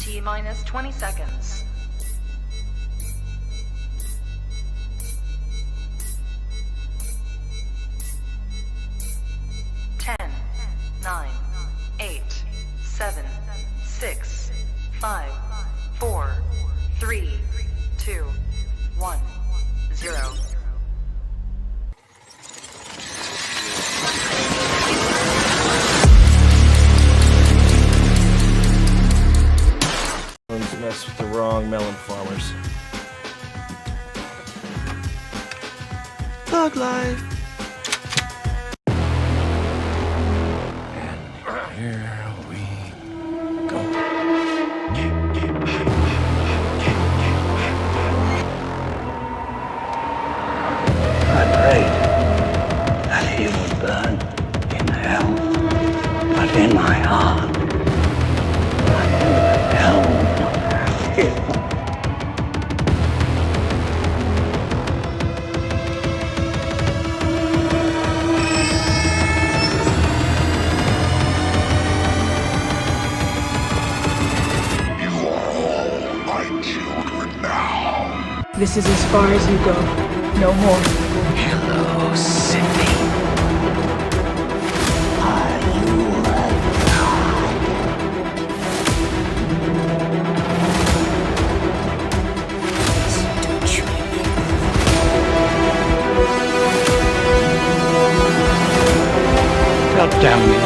T-minus 20 seconds. 10, 9, 8, 7, 6, 5, 4, 3, 2, 1, 0. Mess with the wrong melon farmers. Thug life. And here we go. I prayed that he would burn in hell, but in my heart, I knew hell would not have him. You are all my children now. This is as far as you go. No more. Hello, Sydney. Are you God damn you.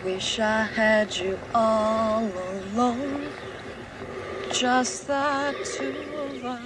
Wish I had you all alone, just the two of us.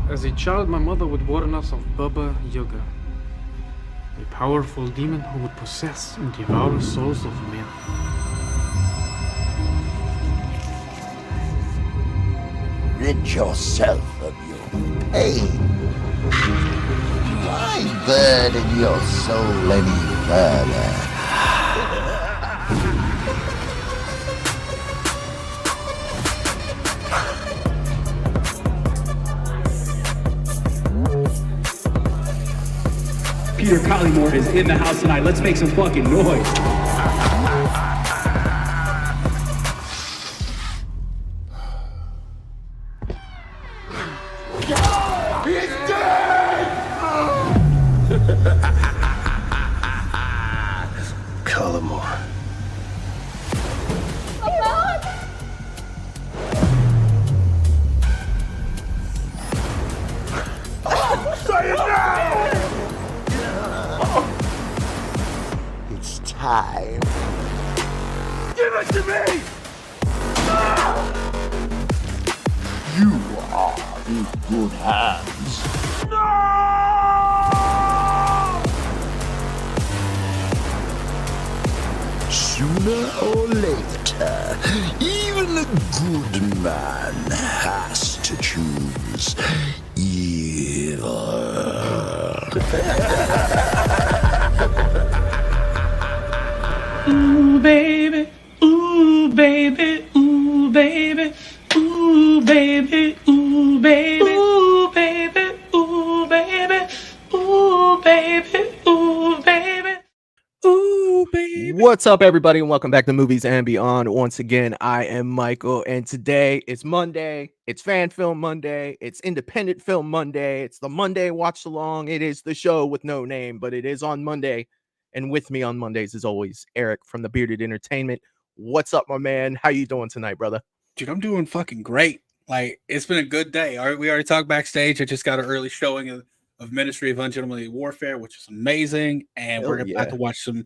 As a child, my mother would warn us of Baba Yaga, a powerful demon who would possess and devour souls of men. Rid yourself of your pain. Why burden your soul any further? Peter Collymore is in the house tonight. Let's make some fucking noise. He's dead! Collymore. You are in good hands. Sooner or later, even a good man has to choose evil. Ooh, baby. Ooh, baby. Ooh, baby. Ooh, baby. Ooh, baby. Ooh, baby. Ooh, baby. Ooh, baby. Ooh, baby. Ooh, baby. What's up, everybody, and welcome back to Movies and Beyond. Once again, I am Michael, and today it's Monday. It's Fan Film Monday. It's Independent Film Monday. It's the Monday Watch Along. It is the show with no name, but it is on Monday. And with me on Mondays, as always, Eric from the Bearded Entertainment. What's up, my man? How you doing tonight, brother? Dude, I'm doing fucking great. Like, it's been a good day. We already talked backstage. I just got an early showing of Ministry of Ungentlemanly Warfare, which is amazing. And Hell we're about to watch some.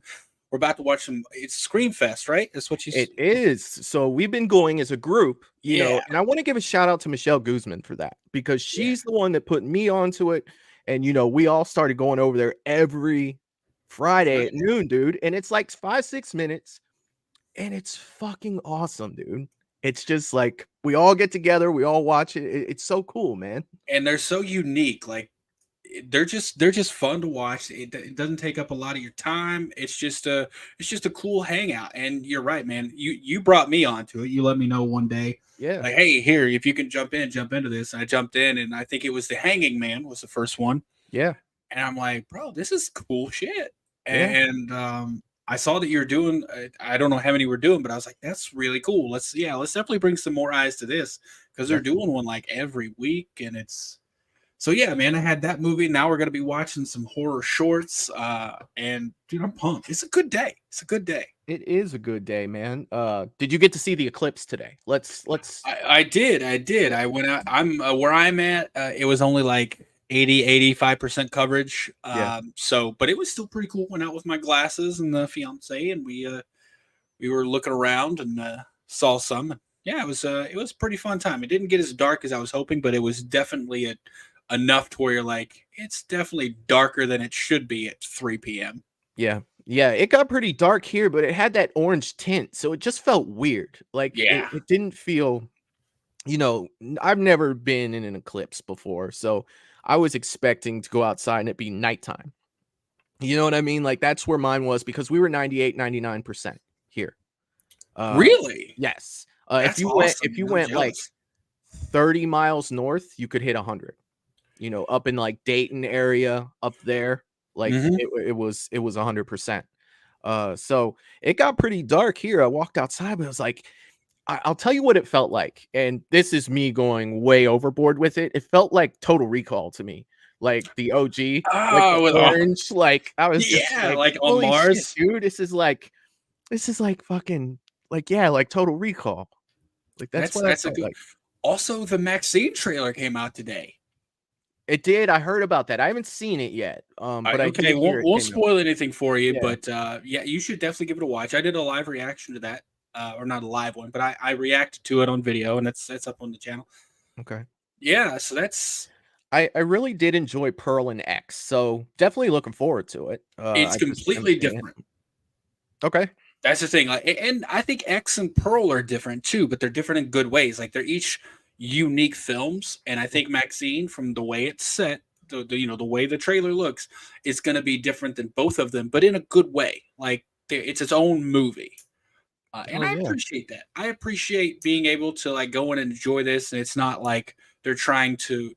We're about to watch some. It's Screamfest, right? That's what you. It is. So we've been going as a group, you know, Yeah. and I want to give a shout out to Michelle Guzman for that because she's the one that put me onto it. And, you know, we all started going over there every Friday at noon, dude. And it's like 5-6 minutes and it's fucking awesome, dude. It's just like we all get together, we all watch it. It's so cool, man. And they're so unique. Like, they're just fun to watch. It doesn't take up a lot of your time. It's just a cool hangout. And you're right, man. You brought me onto it. You let me know one day. Yeah. Like, hey, here, if you can jump into this. And I jumped in, and I think it was The Hanging Man was the first one. Yeah. And I'm like, bro, this is cool shit. Yeah. And I saw that you were doing. I don't know how many we're doing, but I was like, that's really cool. Let's definitely bring some more eyes to this because they're doing one like every week, and it's. So yeah, man, I had that movie. Now we're gonna be watching some horror shorts. And dude, I'm pumped. It's a good day. It's a good day. It is a good day, man. Did you get to see the eclipse today? Let's I did. I went out. I'm where I'm at. It was only like 85% coverage. But it was still pretty cool. Went out with my glasses and the fiance, and we were looking around and saw some. Yeah, it was a pretty fun time. It didn't get as dark as I was hoping, but it was definitely enough to where you're like, it's definitely darker than it should be at 3 p.m. Yeah, it got pretty dark here, but it had that orange tint, so it just felt weird. Like, it didn't feel, you know, I've never been in an eclipse before, so I was expecting to go outside and it be nighttime. You know what I mean? Like, that's where mine was because we were 98, 99% here. Really? Yes. That's if you awesome. went like 30 miles north, you could hit 100. You know, up in like Dayton area up there, like it was 100%. So it got pretty dark here. I walked outside, but I was like, I'll tell you what it felt like, and this is me going way overboard with it. It felt like Total Recall to me, like the OG, like the orange. Like I was just like on Mars, shit, dude. This is like fucking like like Total Recall. Like that's what I felt like. Also, the Maxine trailer came out today. It did. I heard about that. I haven't seen it yet. But okay, won't spoil anything for you. Yeah. But you should definitely give it a watch. I did a live reaction to that, or not a live one, but I reacted to it on video, and that's up on the channel. Okay. Yeah, so that's. I really did enjoy Pearl and X, so definitely looking forward to it. It's completely different. Okay. That's the thing. And I think X and Pearl are different too, but they're different in good ways. Like they're each unique films, and I think Maxine, from the way it's set, the way the trailer looks, is going to be different than both of them, but in a good way. Like it's its own movie, and I appreciate that. I appreciate being able to like go in and enjoy this, and it's not like they're trying to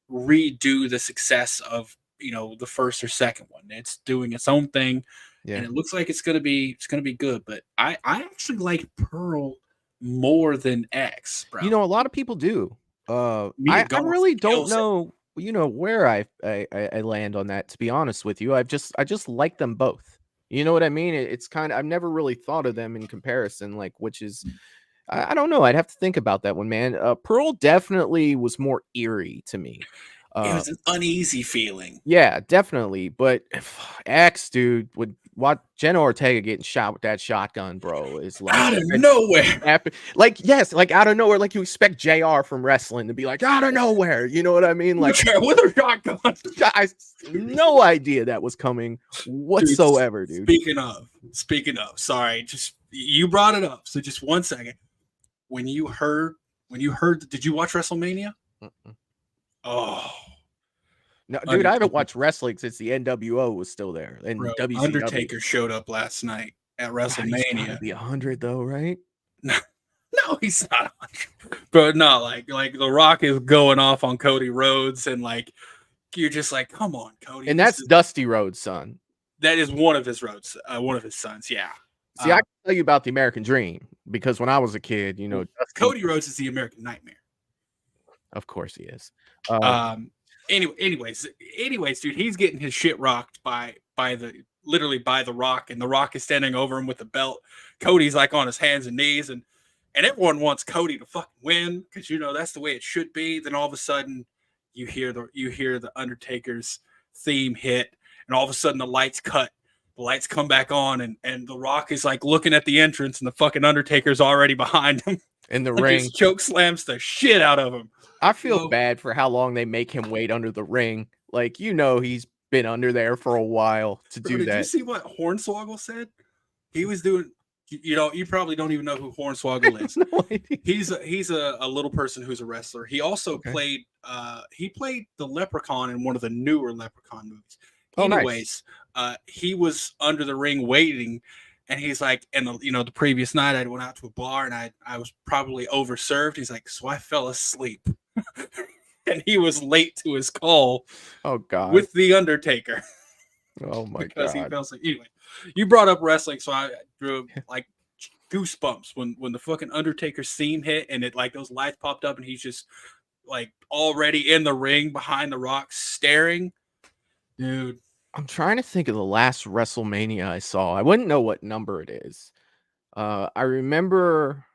redo the success of the first or second one. It's doing its own thing, and it looks like it's gonna be good. But I actually like Pearl more than X, bro. You know, a lot of people do. I really don't know, where I land on that, to be honest with you. I just like them both. You know what I mean? It's kind of, I've never really thought of them in comparison, like which is, I don't know. I'd have to think about that one, man. Pearl definitely was more eerie to me. It was an uneasy feeling. Yeah, definitely. But X, dude, would what Jenna Ortega getting shot with that shotgun, bro, is like Out of nowhere. like yes, like out of nowhere, like you expect JR from wrestling to be like out of nowhere. You know what I mean? Like With a shotgun. I no idea that was coming whatsoever, dude. Speaking of, sorry, just you brought it up. So just 1 second. When you heard, did you watch WrestleMania? Mm-mm. Oh. No, dude, I haven't watched wrestling since the NWO was still there. And Bro, WCW. Undertaker showed up last night at WrestleMania. He's be 100 though, right? No, he's not 100. But no, like The Rock is going off on Cody Rhodes, and like you're just like, come on, Cody. And that's Dusty Rhodes' son. That is one of his sons. Yeah. See, I can tell you about the American Dream because when I was a kid, you know, Cody Rhodes is the American Nightmare. Of course he is. Anyways, dude, he's getting his shit rocked by the Rock, and the Rock is standing over him with the belt. Cody's like on his hands and knees, and everyone wants Cody to fucking win because you know that's the way it should be. Then all of a sudden, you hear the Undertaker's theme hit, and all of a sudden the lights cut. The lights come back on, and the Rock is like looking at the entrance, and the fucking Undertaker's already behind him in the like ring. Choke slams the shit out of him. I feel bad for how long they make him wait under the ring. Like, you know, he's been under there for a while to do that. Did you see what Hornswoggle said? He was doing, you know, you probably don't even know who Hornswoggle is. No idea. He's a little person who's a wrestler. He also played the Leprechaun in one of the newer Leprechaun movies. Oh, Anyways, nice. He was under the ring waiting, and he's like, and the previous night I went out to a bar and I was probably overserved. He's like, so I fell asleep. And he was late to his call. Oh God. With the Undertaker. Oh my because God. he fell asleep. Anyway, you brought up wrestling, so I drew like goosebumps when the fucking Undertaker theme hit and it like those lights popped up and he's just like already in the ring behind the Rock staring. Dude. I'm trying to think of the last WrestleMania I saw. I wouldn't know what number it is. I remember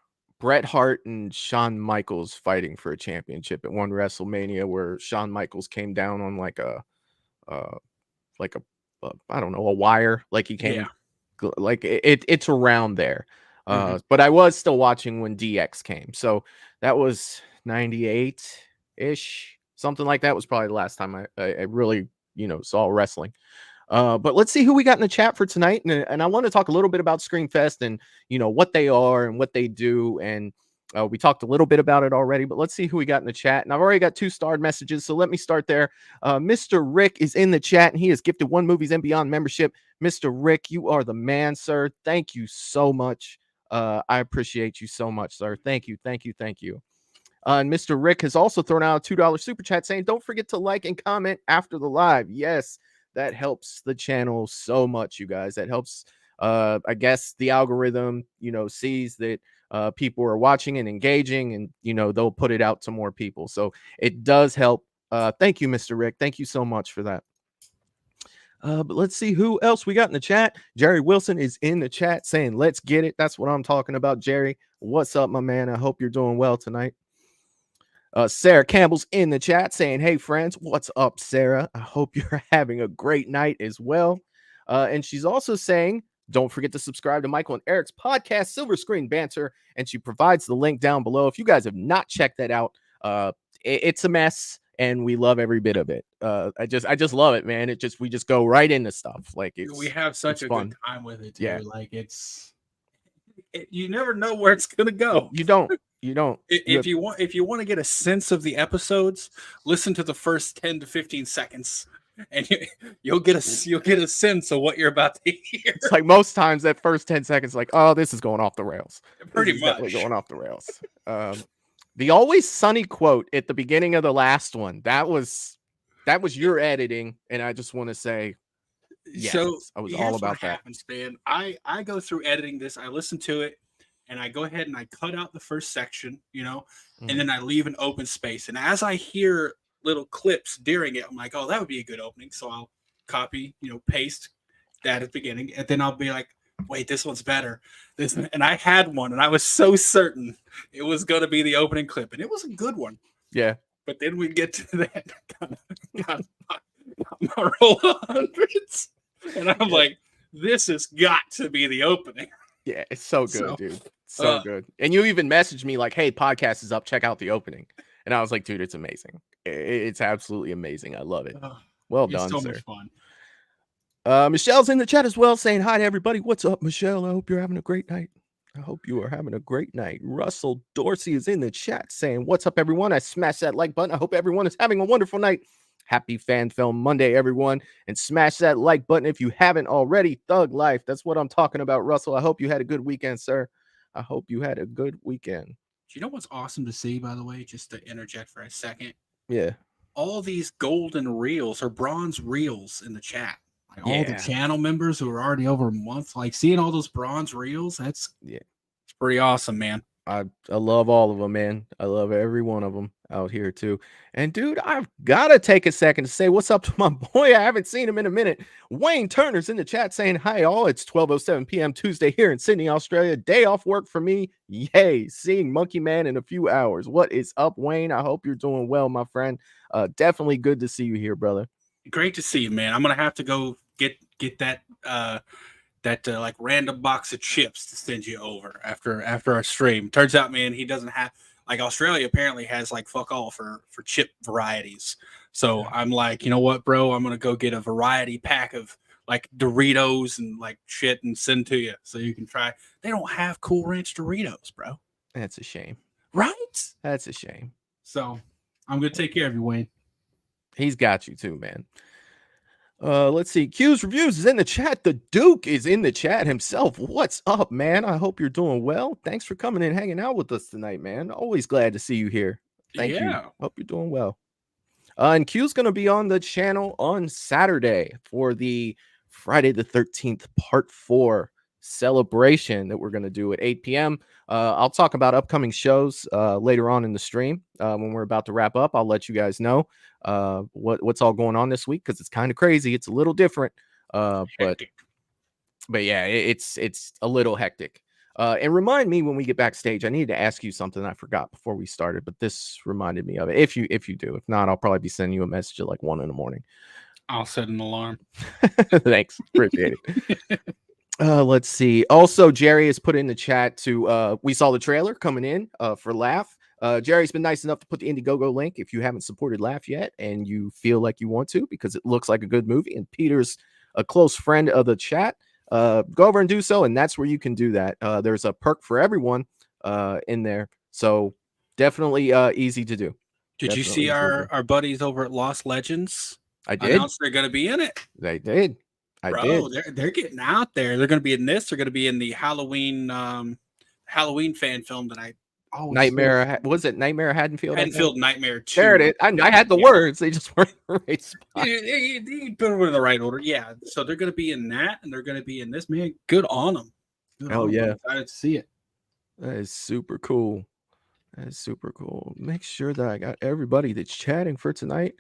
Bret Hart and Shawn Michaels fighting for a championship at one WrestleMania where Shawn Michaels came down on like a I don't know, a wire, like he came like it's around there. But I was still watching when DX came. So that was 98-ish, something like that was probably the last time I really, you know, saw wrestling. But let's see who we got in the chat for tonight. And I want to talk a little bit about Screamfest and, you know, what they are and what they do. And we talked a little bit about it already, but let's see who we got in the chat. And I've already got 2 starred messages. So let me start there. Mr. Rick is in the chat and he has gifted 1 Movies and Beyond membership. Mr. Rick, you are the man, sir. Thank you so much. I appreciate you so much, sir. Thank you. Thank you. Thank you. And Mr. Rick has also thrown out a $2 super chat saying, don't forget to like and comment after the live. Yes, that helps the channel so much, you guys. That helps, I guess, the algorithm, you know, sees that people are watching and engaging and, you know, they'll put it out to more people. So it does help. Thank you, Mr. Rick. Thank you so much for that. But let's see who else we got in the chat. Jerry Wilson is in the chat saying, let's get it. That's what I'm talking about, Jerry. What's up, my man? I hope you're doing well tonight. Sarah Campbell's in the chat saying, hey, friends, what's up, Sarah? I hope you're having a great night as well. And she's also saying, don't forget to subscribe to Michael and Eric's podcast, Silver Screen Banter. And she provides the link down below. If you guys have not checked that out, it's a mess and we love every bit of it. I just love it, man. We just go right into stuff. Like we have such a fun. good time with it, too. Yeah. Like you never know where it's gonna go. You don't. If you want to get a sense of the episodes, listen to the first 10 to 15 seconds, and you'll get a sense of what you're about to hear. It's like most times that first 10 seconds, like, oh, this is going off the rails. Pretty much going off the rails. The Always Sunny quote at the beginning of the last one, that was your editing, and I just want to say, yes, so I was all about that. Happens, man. I go through editing this. I listen to it. And I go ahead and I cut out the first section, you know, and then I leave an open space. And as I hear little clips during it, I'm like, oh, that would be a good opening. So I'll copy, you know, paste that at the beginning. And then I'll be like, wait, this one's better. And I had one and I was so certain it was going to be the opening clip. And it was a good one. Yeah. but then we get to that got my roll of hundreds, and I'm like, this has got to be the opening. Yeah, it's so good, So, dude. So good. And you even messaged me like, "Hey, podcast is up. Check out the opening." And I was like, "Dude, it's amazing. It's absolutely amazing. I love it. Well It's done, so sir." much fun. Michelle's in the chat as well, saying hi to everybody. What's up, Michelle? I hope you're having a great night. I hope you are having a great night. Russell Dorsey is in the chat saying, "What's up, everyone? I smashed that like button. I hope everyone is having a wonderful night. Happy Fan Film Monday, everyone. And smash that like button if you haven't already. Thug life. That's what I'm talking about, Russell. I hope you had a good weekend, sir. I hope you had a good weekend." Do you know what's awesome to see, by the way, just to interject for a second? Yeah. All these golden reels or bronze reels in the chat. Like all the Yeah. channel members who are already over a month, like seeing all those bronze reels, it's pretty awesome, man. I love all of them, man. I love every one of them out here too. And dude, I've got to take a second to say what's up to my boy. I haven't seen him in a minute. Wayne Turner's in the chat saying hi all. It's 12:07 p.m. Tuesday here in Sydney, Australia. Day off work for me. Yay. Seeing Monkey Man in a few hours. What is up, Wayne? I hope you're doing well, my friend. Definitely good to see you here, brother. Great to see you, man. I'm gonna have to go get that like random box of chips to send you over after our stream. Turns out, man, he doesn't have, like, Australia apparently has like fuck all for chip varieties. So I'm like, you know what, bro? I'm gonna go get a variety pack of like Doritos and like shit and send to you so you can try. They don't have Cool Ranch Doritos, bro. That's a shame. Right? That's a shame. So I'm gonna take care of you, Wayne. He's got you too, man. Let's see. Q's Reviews is in the chat. The Duke is in the chat himself. What's up, man? I hope you're doing well. Thanks for coming and hanging out with us tonight, man. Always glad to see you here. Thank you. Hope you're doing well. And Q's going to be on the channel on Saturday for the Friday the 13th Part 4 celebration that we're going to do at 8 p.m. I'll talk about upcoming shows later on in the stream. When we're about to wrap up, I'll let you guys know what's all going on this week, because it's kind of crazy. It's a little different, but yeah, it's a little hectic. And remind me when we get backstage. I needed to ask you something I forgot before we started, but this reminded me of it. If you do, if not, I'll probably be sending you a message at like 1 a.m. I'll set an alarm. Thanks, appreciate it. Let's see. Also, Jerry has put in the chat to we saw the trailer coming in for Laugh. Jerry's been nice enough to put the Indiegogo link if you haven't supported Laugh yet and you feel like you want to, because it looks like a good movie. And Peter's a close friend of the chat. Go over and do so, and that's where you can do that. There's a perk for everyone in there, so definitely easy to do. Did you see our buddies over at Lost Legends? I did. Announced they're going to be in it. They did. Bro, they're getting out there. They're going to be in this. They're going to be in the Halloween fan film that I always Nightmare. Was it Nightmare Haddonfield? Haddonfield Nightmare 2. There it is. I had the words. They just weren't in the right spot. You put them in the right order. Yeah. So they're going to be in that, and they're going to be in this. Man, good on them. Yeah. I'm excited to see it. That is super cool. That is super cool. Make sure that I got everybody that's chatting for tonight.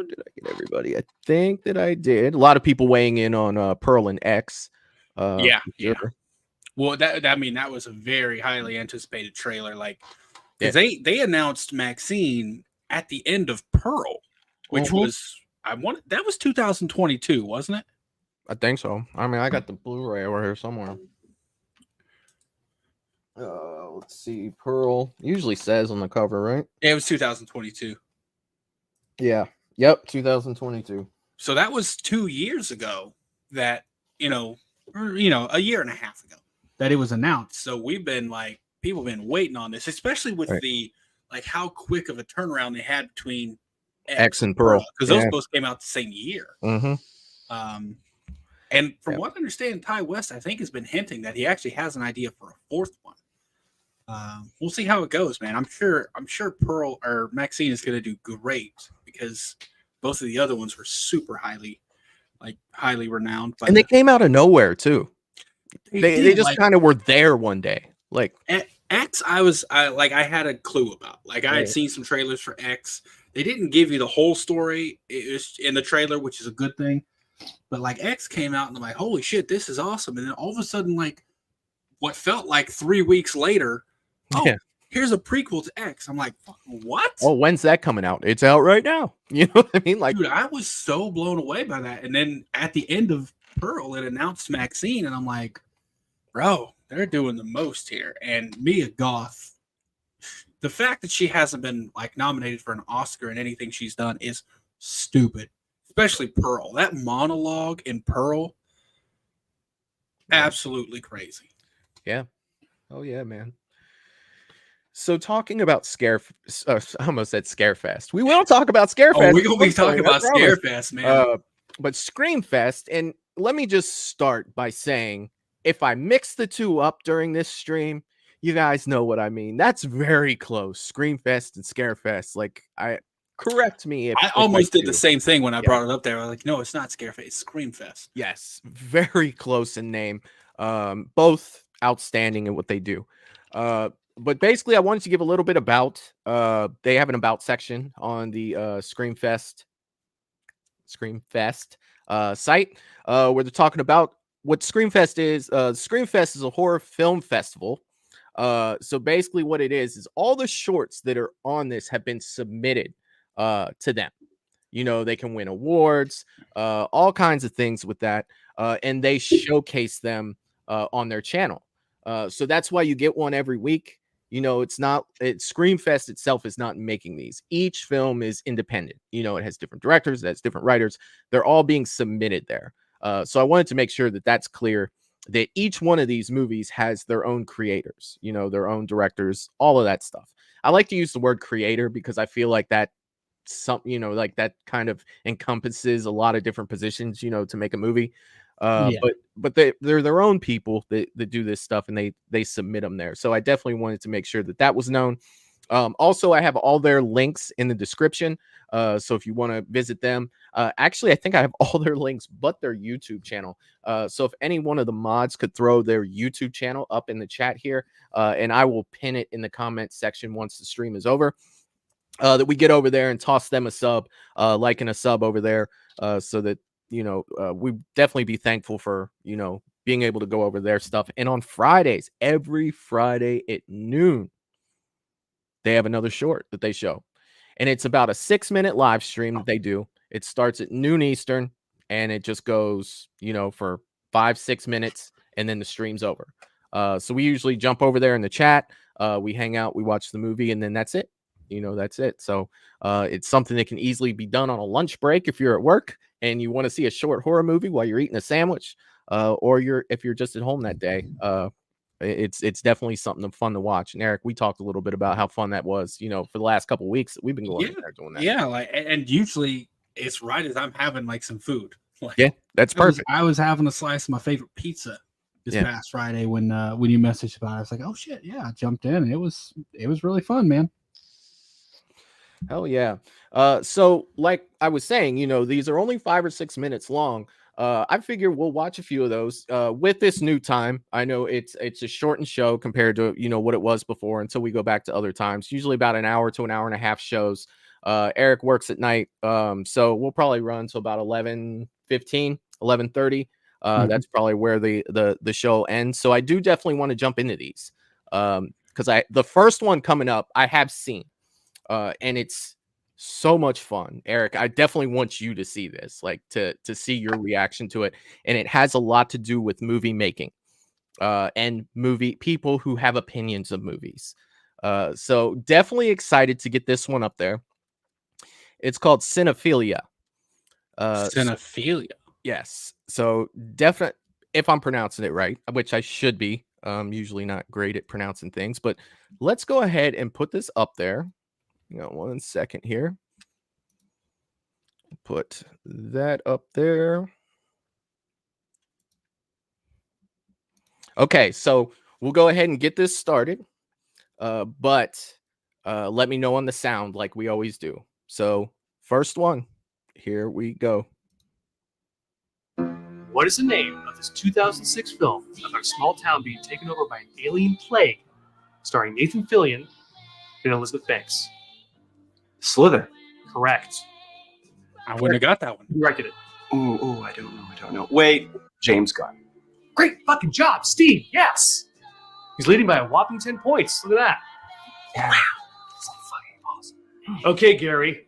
Did I get everybody? I think that I did. A lot of people weighing in on Pearl and X. Yeah. Well, that was a very highly anticipated trailer. Like, because they announced Maxine at the end of Pearl, which was that was 2022, wasn't it? I think so. I mean, I got the Blu-ray over here somewhere. Let's see. Pearl usually says on the cover, right? Yeah, it was 2022. Yeah. Yep. 2022. So that was 2 years ago that, a year and a half ago that it was announced. So people have been waiting on this, especially with the, like, how quick of a turnaround they had between X and Pearl. Because those both came out the same year. Mm-hmm. And from what I understand, Ty West, I think, has been hinting that he actually has an idea for a fourth one. We'll see how it goes, man. I'm sure Pearl or Maxine is going to do great, because both of the other ones were super highly renowned. And they came out of nowhere too. They just kind of were there one day. Like X, I had a clue about. Like, I had seen some trailers for X. They didn't give you the whole story. It was in the trailer, which is a good thing. But like, X came out and I'm like, holy shit, this is awesome. And then all of a sudden, like, what felt like 3 weeks later, here's a prequel to X. I'm like, what? Oh, when's that coming out? It's out right now. You know what I mean? Like, Dude, I was so blown away by that. And then at the end of Pearl, it announced Maxine, and I'm like, bro, they're doing the most here. And Mia Goth, the fact that she hasn't been like nominated for an Oscar in anything she's done is stupid. Especially Pearl. That monologue in Pearl, absolutely crazy. yeah. Oh yeah, man. So talking about I almost said Scarefest. We will talk about Scarefest. Oh, we're gonna be talking about Scarefest, man. But Screamfest, and let me just start by saying, if I mix the two up during this stream, you guys know what I mean. That's very close. Screamfest and Scarefest. Like, correct me if I almost did the same. same thing when I brought it up there. I was like, no, it's not Scarefest, it's Screamfest. Yes, very close in name. Both outstanding in what they do. But basically, I wanted to give a little bit about. They have an about section on the Screamfest site, where they're talking about what Screamfest is. Screamfest is a horror film festival. So basically, what it is all the shorts that are on this have been submitted to them. You know, they can win awards, all kinds of things with that, and they showcase them on their channel. So that's why you get one every week. You know, Screamfest itself is not making these. Each film is independent. You know, it has different directors, it has different writers. They're all being submitted there. So I wanted to make sure that that's clear, that each one of these movies has their own creators, you know, their own directors, all of that stuff. I like to use the word creator because I feel like that like that kind of encompasses a lot of different positions, you know, to make a movie. But they're their own people that do this stuff, and they submit them there. So I definitely wanted to make sure that was known. Also, I have all their links in the description. So if you want to visit them, actually, I think I have all their links but their YouTube channel. So if any one of the mods could throw their YouTube channel up in the chat here, and I will pin it in the comment section once the stream is over, that we get over there and toss them a sub, like and a sub over there, so that, you know, we definitely be thankful for, you know, being able to go over their stuff. And on Fridays, every Friday at noon, they have another short that they show. And it's about a 6-minute live stream that they do. It starts at noon Eastern, and it just goes, you know, for 5-6 minutes, and then the stream's over. So we usually jump over there in the chat. We hang out, we watch the movie, and then that's it. You know, that's it. So it's something that can easily be done on a lunch break if you're at work and you want to see a short horror movie while you're eating a sandwich, or if you're just at home that day. It's definitely something fun to watch. And Eric, we talked a little bit about how fun that was, you know, for the last couple of weeks that we've been going there doing that. Yeah, like, and usually it's right as I'm having like some food. Like, yeah, that's perfect. I was having a slice of my favorite pizza this past Friday when you messaged about it. I was like, oh shit, yeah, I jumped in, and it was really fun, man. Hell yeah. So like I was saying, you know, these are only 5 or 6 minutes long. I figure we'll watch a few of those with this new time. I know it's a shortened show compared to, you know, what it was before until we go back to other times, usually about an hour to an hour and a half shows. Eric works at night. So we'll probably run till about 11:15, 11:30. That's probably where the show ends. So I do definitely want to jump into these. Because the first one coming up, I have seen. And it's so much fun. Eric, I definitely want you to see this, like to see your reaction to it. And it has a lot to do with movie making, and movie people who have opinions of movies. So definitely excited to get this one up there. It's called Cinephilia. Cinephilia. Yes. So definitely, if I'm pronouncing it right, which I should be, usually not great at pronouncing things, but let's go ahead and put this up there. You know, 1 second here. Put that up there. Okay, so we'll go ahead and get this started. But let me know on the sound like we always do. So, first one, here we go. What is the name of this 2006 film about a small town being taken over by an alien plague, starring Nathan Fillion and Elizabeth Banks? Slither. Correct. I wouldn't have got that one. Who directed it? Oh, I don't know. Wait, James Gunn. Great fucking job, Steve. Yes. He's leading by a whopping 10 points. Look at that. Yeah. So fucking awesome. Okay, Gary.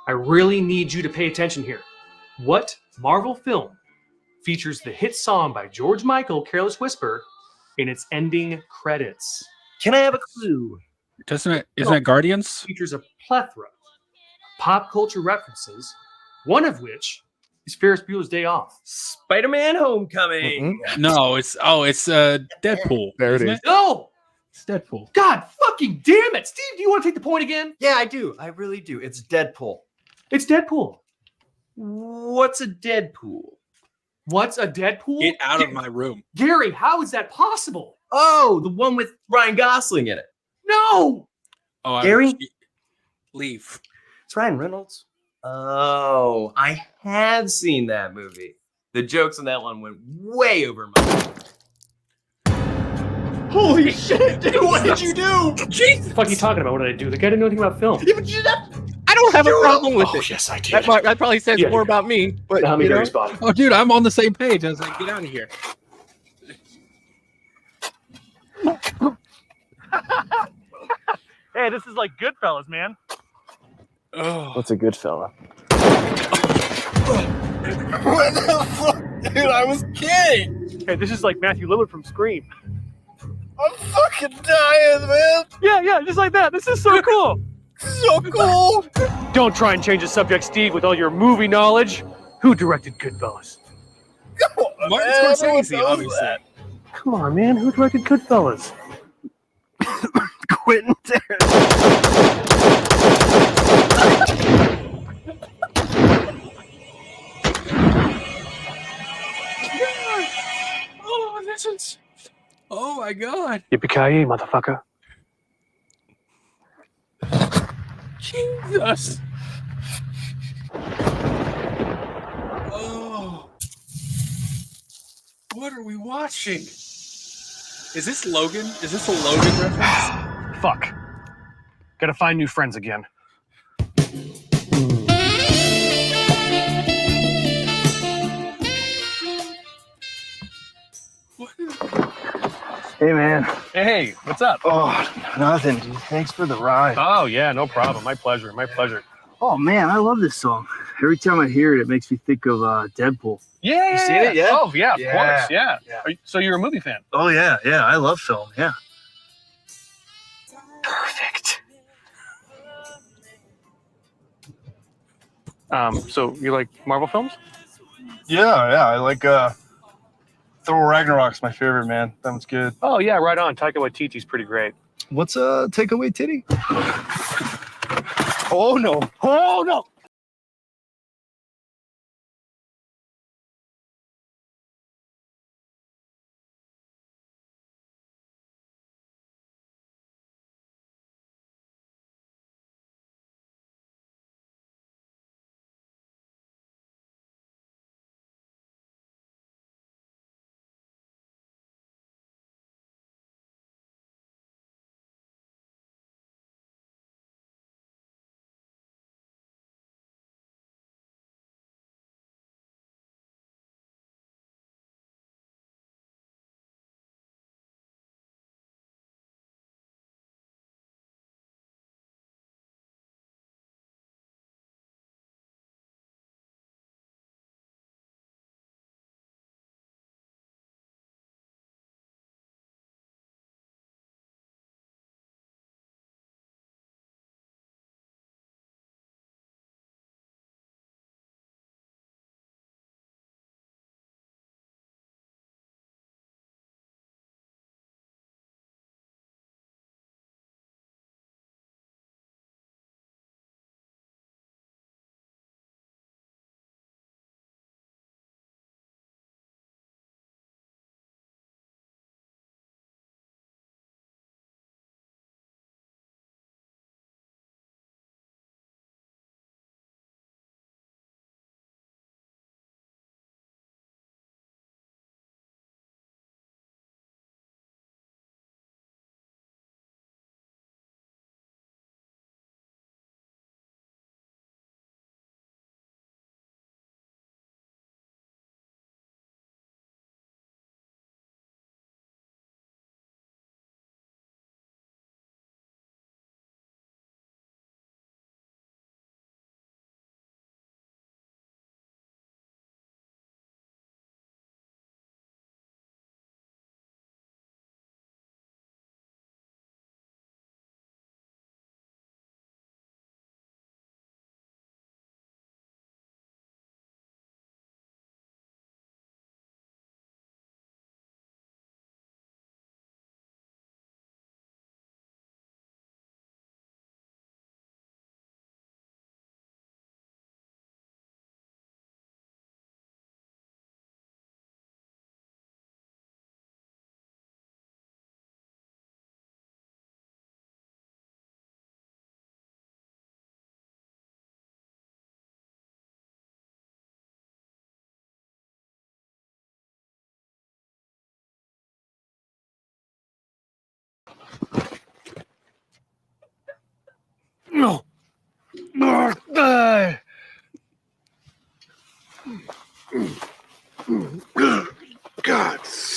I really need you to pay attention here. What Marvel film features the hit song by George Michael, Careless Whisper, in its ending credits? Can I have a clue? Isn't it Guardians? Features a plethora of pop culture references, one of which is Ferris Bueller's Day Off. Spider-Man Homecoming. No, it's Deadpool. There it isn't is. No! It's Deadpool. God fucking damn it! Steve, do you want to take the point again? Yeah, I do. I really do. It's Deadpool. It's Deadpool. What's a Deadpool? What's a Deadpool? Get out of my room. Gary, how is that possible? Oh, the one with Ryan Gosling in it. No! Oh, Gary? Leave. It's Ryan Reynolds. Oh, I have seen that movie. The jokes in that one went way over my head. Holy shit, dude! What did you do? Jesus! What the fuck are you talking about? What did I do? The guy didn't know anything about film. I don't have a problem with Oh, it. yes, I did. That probably says Yeah, more yeah. about me. But How many you know, Gary's bought? Oh, dude, I'm on the same page. I was like, get out of here. Hey, this is like Goodfellas, man. Oh. What's a good fella? What the fuck? Dude, I was kidding. Hey, this is like Matthew Lillard from Scream. I'm fucking dying, man. Yeah, just like that. This is so cool. So cool. Don't try and change the subject, Steve, with all your movie knowledge. Who directed Goodfellas? Martin Scorsese, obviously. Come on, man. Who directed Goodfellas? Quentin Tarantino. Oh, this is. Oh my god. Yippee-ki-yay, motherfucker. Jesus. Oh. What are we watching? Is this Logan? Is this a Logan reference? Fuck. Gotta find new friends again. Hey, man. Hey, what's up? Oh, nothing, dude. Thanks for the ride. Oh, yeah, no problem. My pleasure. My pleasure. Oh, man, I love this song. Every time I hear it, it makes me think of Deadpool. Yeah. You seen it yet? Oh, yeah, of Yeah, course. Yeah. yeah. So you're a movie fan? Oh, yeah. I love film. Yeah. Perfect. So you like Marvel films? Yeah. I like Thor Ragnarok's my favorite, man. That one's good. Oh, yeah, right on. Taika Waititi's pretty great. What's Takeaway Titty? Oh, no. Oh, no.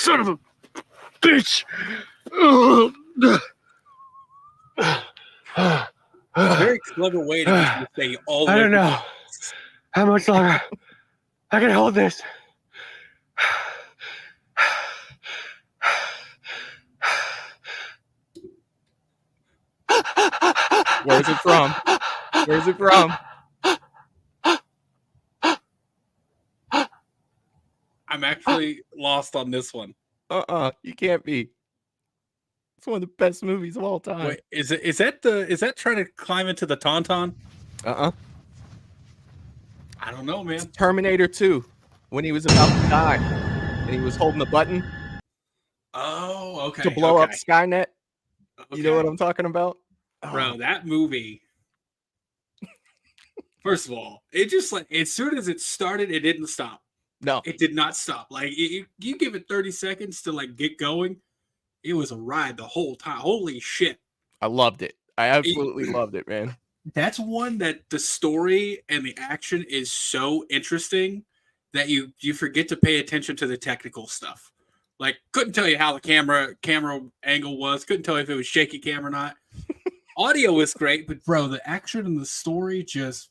son of a bitch. Very clever way to get you to say all the I way don't to- know how much longer I can hold this. Where's it from? Where's it from? I'm actually lost on this one. You can't be. It's one of the best movies of all time. Wait, is that trying to climb into the Tauntaun? I don't know, man. Terminator 2, when he was about to die and he was holding the button. Oh, okay. To blow up Skynet. You know Okay. what I'm talking about? Bro, that movie. First of all, it just like as soon as it started, it didn't stop. No, it did not stop. Like you give it 30 seconds to like get going, it was a ride the whole time. Holy shit! I loved it. I absolutely loved it, man. That's one that the story and the action is so interesting that you forget to pay attention to the technical stuff. Like couldn't tell you how the camera angle was. Couldn't tell you if it was shaky cam or not. Audio was great, but bro, the action and the story just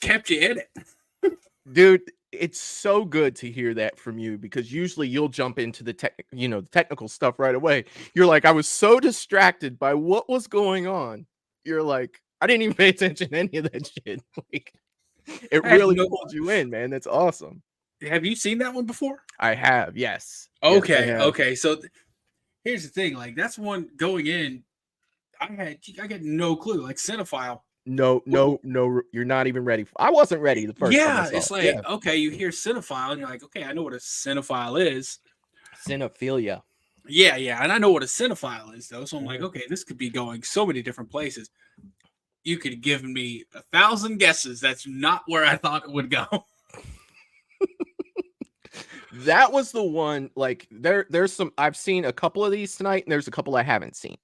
kept you in it. Dude, it's so good to hear that from you because usually you'll jump into the technical stuff right away. You're like, I was so distracted by what was going on. You're like, I didn't even pay attention to any of that shit. Like, it really pulled you in, man. That's awesome. Have you seen that one before? I have, yes. Okay, Yes, I have. okay. So here's the thing, like that's one going in. I got no clue. Like Cinephile. No, you're not even ready. I wasn't ready the first time I saw it's it. like okay, you hear Cinephile and you're like, okay, I know what a cinephile is. Cinephilia. Yeah, and I know what a cinephile is though. So I'm like, okay, this could be going so many different places. You could give me 1,000 guesses. That's not where I thought it would go. That was the one. Like there's some. I've seen a couple of these tonight, and there's a couple I haven't seen.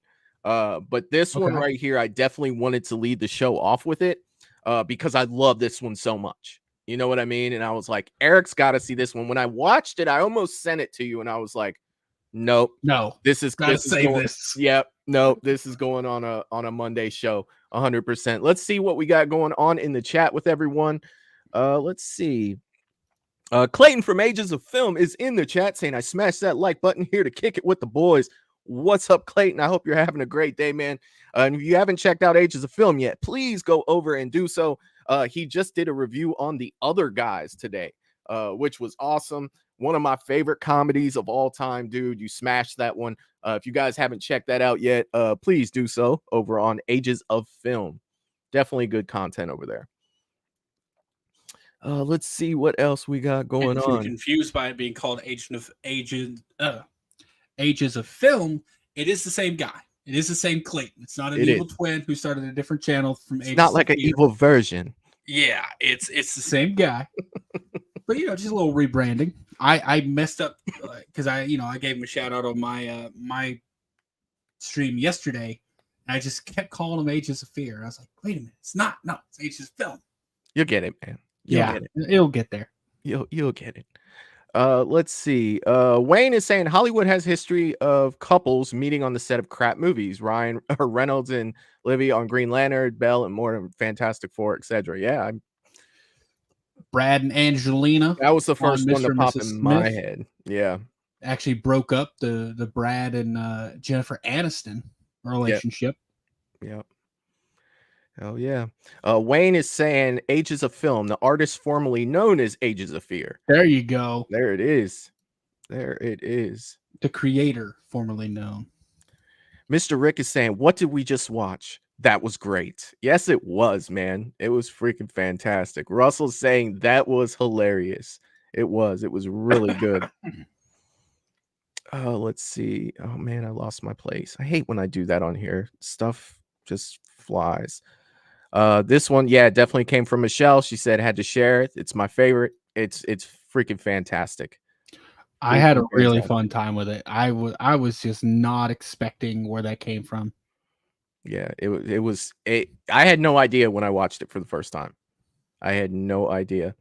But this one right here, I definitely wanted to lead the show off with it, because I love this one so much. You know what I mean? And I was like, Eric's got to see this one. When I watched it, I almost sent it to you, and I was like, nope, no, this is gotta this is save going, this. Yep, no, this is going on a Monday show, 100%. Let's see what we got going on in the chat with everyone. Let's see. Clayton from Ages of Film is in the chat saying, I smashed that like button here to kick it with the boys. What's up, Clayton? I hope you're having a great day, man. And if you haven't checked out Ages of Film yet, please go over and do so. He just did a review on The Other Guys today, which was awesome. One of my favorite comedies of all time, dude. You smashed that one. If you guys haven't checked that out yet, please do so over on Ages of Film. Definitely good content over there. Let's see what else we got going If you're on. confused by it being called Ages of Film, it is the same guy. It is the same Clayton. It's not an evil twin who started a different channel from. It's not like an evil version. Yeah, it's the same guy. But just a little rebranding. I messed up because I gave him a shout out on my my stream yesterday. And I just kept calling him Ages of Fear. I was like, wait a minute, it's not. No, it's Ages of Film. You'll get it, man. It'll get there. You'll get it. Let's see. Wayne is saying Hollywood has history of couples meeting on the set of crap movies. Ryan Reynolds and Livy on Green Lantern, Belle and more Fantastic Four, etc. Yeah, Brad and Angelina. That was the first one to Mr. pop and Mrs. in my Smith. head. Yeah, actually broke up the Brad and Jennifer Aniston relationship. Yep. Oh yeah. Wayne is saying Ages of Film, the artist formerly known as Ages of Fear. There you go. There it is. There it is. The creator formerly known. Mr. Rick is saying, what did we just watch? That was great. Yes, it was, man. It was freaking fantastic. Russell's saying that was hilarious. It was really good. Let's see. Oh man, I lost my place. I hate when I do that on here. Stuff just flies. This one, yeah, definitely came from Michelle. She said had to share it. It's my favorite. It's freaking fantastic. I had a really fun time with it. I was just not expecting where that came from. Yeah, I had no idea when I watched it for the first time. I had no idea.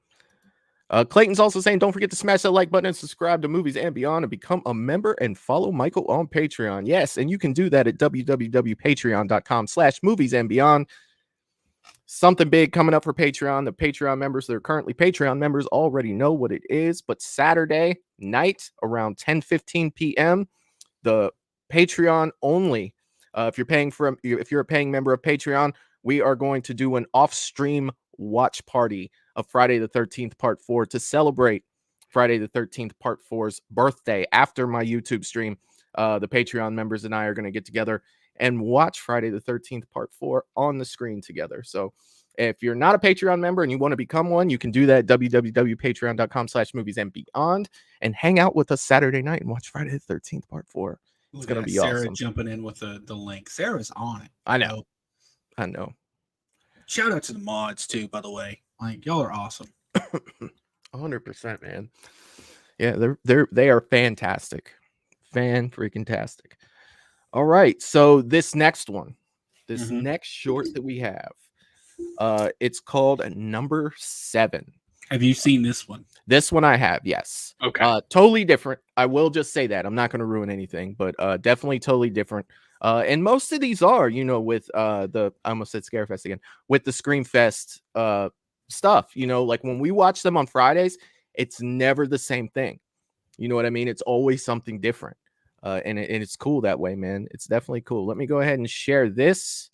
Clayton's also saying, don't forget to smash that like button and subscribe to Movies and Beyond and become a member and follow Michael on Patreon. Yes, and you can do that at www.patreon.com/moviesandbeyond. Something big coming up for Patreon. The Patreon members that are currently Patreon members already know what it is, but Saturday night around 10:15 p.m., the Patreon only. If you're a paying member of Patreon, we are going to do an off-stream watch party of Friday the 13th Part 4 to celebrate Friday the 13th Part 4's birthday. After my YouTube stream, the Patreon members and I are going to get together and watch Friday the 13th Part 4 on the screen together. So if you're not a Patreon member and you want to become one, you can do that at www.patreon.com/moviesandbeyond and hang out with us Saturday night and watch Friday the 13th Part 4. It's going to be Sarah awesome. jumping in with the link. Sarah's on it. I know. Shout out to the mods too, by the way. Like, y'all are awesome. 100%, man. Yeah, they are fantastic. Fan-freaking-tastic. All right, so this next one, next short that we have, it's called Number 7. Have you seen this one? This one I have, yes. Okay. Totally different. I will just say that. I'm not going to ruin anything, but definitely totally different. And most of these are, with I almost said Scarefest again, with the Screamfest stuff, like when we watch them on Fridays, it's never the same thing. You know what I mean? It's always something different. And it's cool that way, man. It's definitely cool. Let me go ahead and share this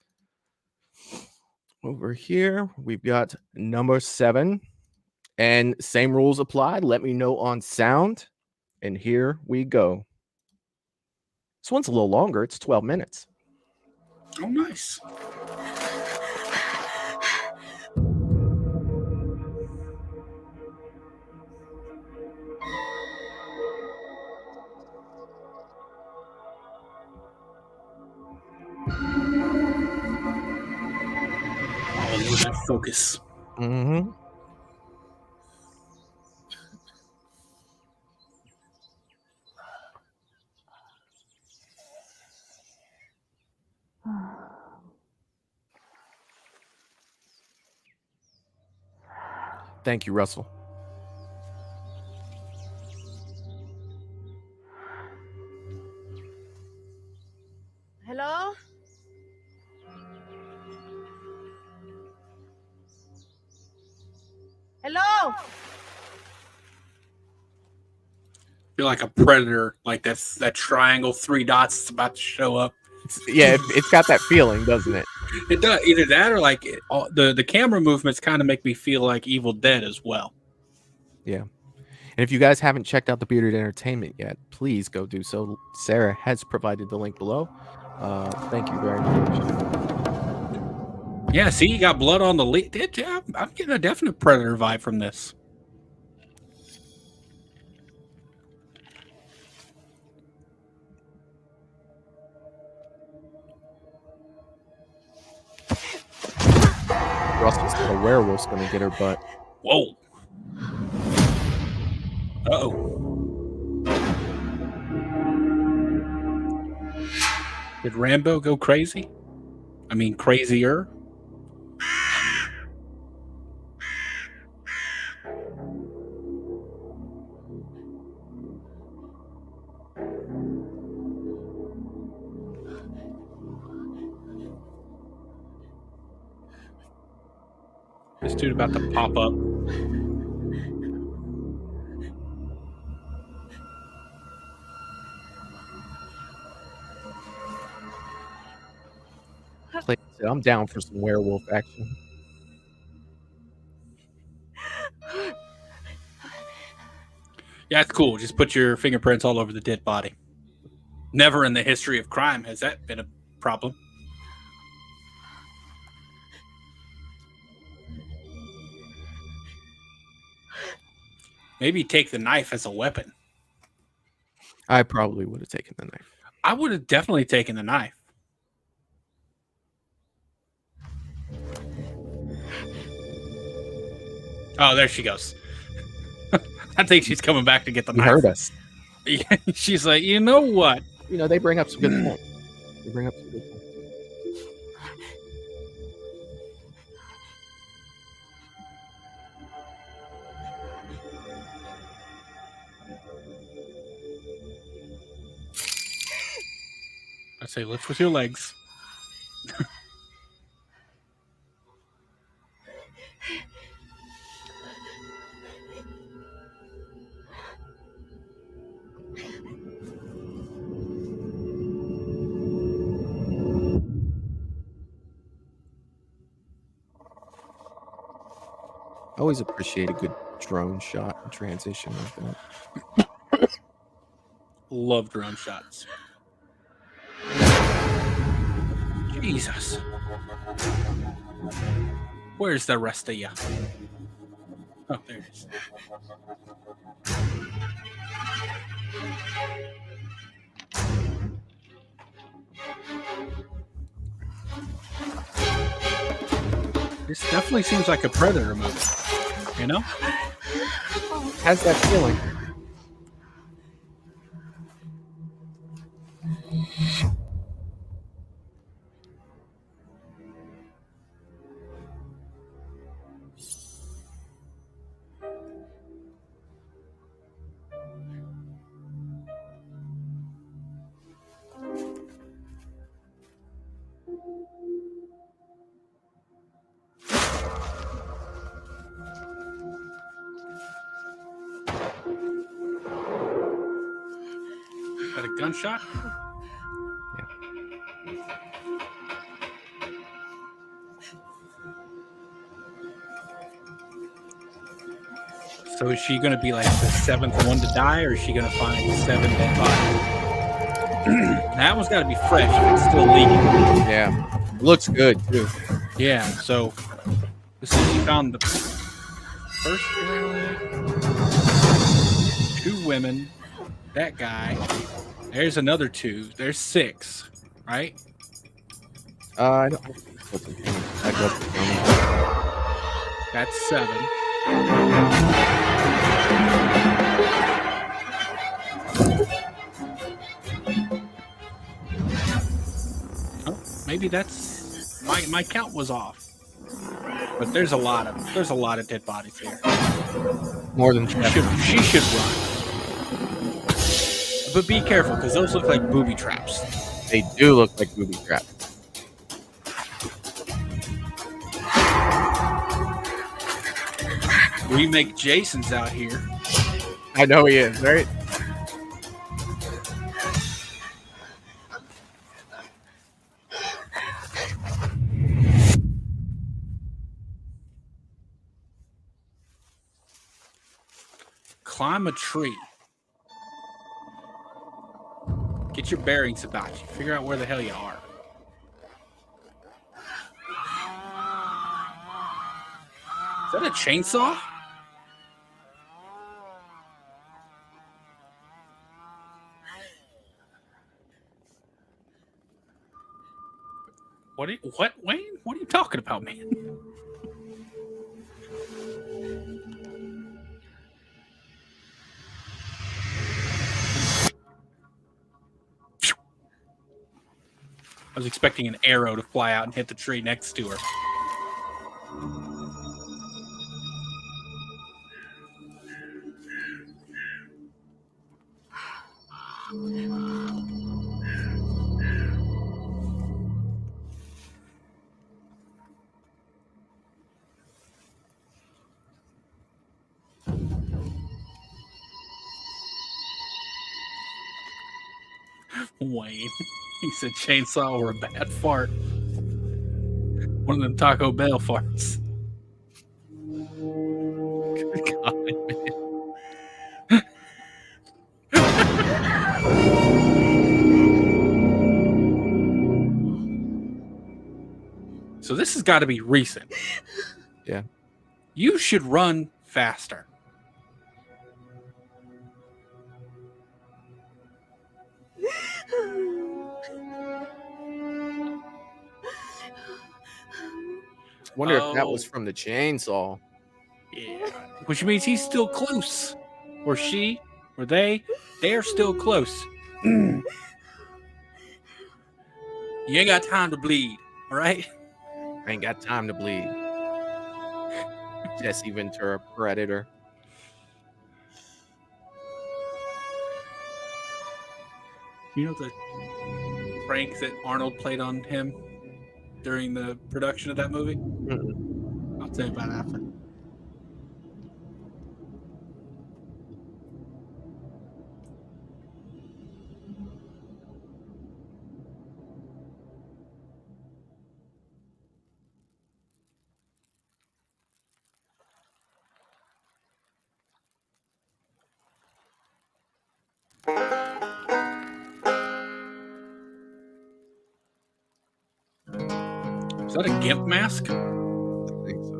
over here. We've got Number 7. And same rules apply. Let me know on sound. And here we go. This one's a little longer. It's 12 minutes. Oh, nice. Oh, look at that focus. Mm-hmm. Thank you, Russell. Hello? Hello? You're like a predator, like that triangle, 3 dots is about to show up. It's got that feeling, doesn't it? It does. Either that or like the camera movements kind of make me feel like Evil Dead as well. Yeah. And if you guys haven't checked out the Bearded Entertainment yet, please go do so. Sarah has provided the link below. Thank you very much. Yeah, see, you got blood on the lid. I'm getting a definite Predator vibe from this. Russell said a werewolf's going to get her butt. Whoa. Uh-oh. Did Rambo go crazy? I mean, crazier? This dude about to pop up. I'm down for some werewolf action. Yeah, it's cool. Just put your fingerprints all over the dead body. Never in the history of crime has that been a problem. Maybe take the knife as a weapon. I probably would have taken the knife. I would have definitely taken the knife. Oh, there she goes. I think she's coming back to get the knife. You heard us. She's like, you know what? You know, they bring up some good points. They bring up some good points. I say lift with your legs. I always appreciate a good drone shot and transition like that. Love drone shots. Jesus. Where's the rest of you? Oh, there it is. This definitely seems like a Predator movie. You know? Has that feeling. Got a gunshot? So is she going to be like the seventh one to die, or is she going to find 7 dead bodies? That one's got to be fresh if it's still leaking. Yeah. Looks good, too. Yeah, so this is she found the first girl, 2 women, that guy. There's another 2. There's 6, right? I don't. That's 7. Oh, maybe that's my count was off. But there's a lot of dead bodies here. More than she should run. But be careful, because those look like booby traps. They do look like booby traps. Remake Jason's out here. I know he is, right? Climb a tree. Get your bearings about you. Figure out where the hell you are. Is that a chainsaw? What, Wayne? What are you talking about, man? I was expecting an arrow to fly out and hit the tree next to her. Wayne. He said chainsaw or a bad fart. One of them Taco Bell farts. Good God, man. So this has got to be recent. Yeah. You should run faster. Wonder if that was from the chainsaw. Yeah. Which means he's still close. Or she, or they're still close. You ain't got time to bleed, all right? I ain't got time to bleed. Jesse Ventura, Predator. You know prank that Arnold played on him during the production of that movie? I'll tell you about it after. Is that a gimp mask? I think so.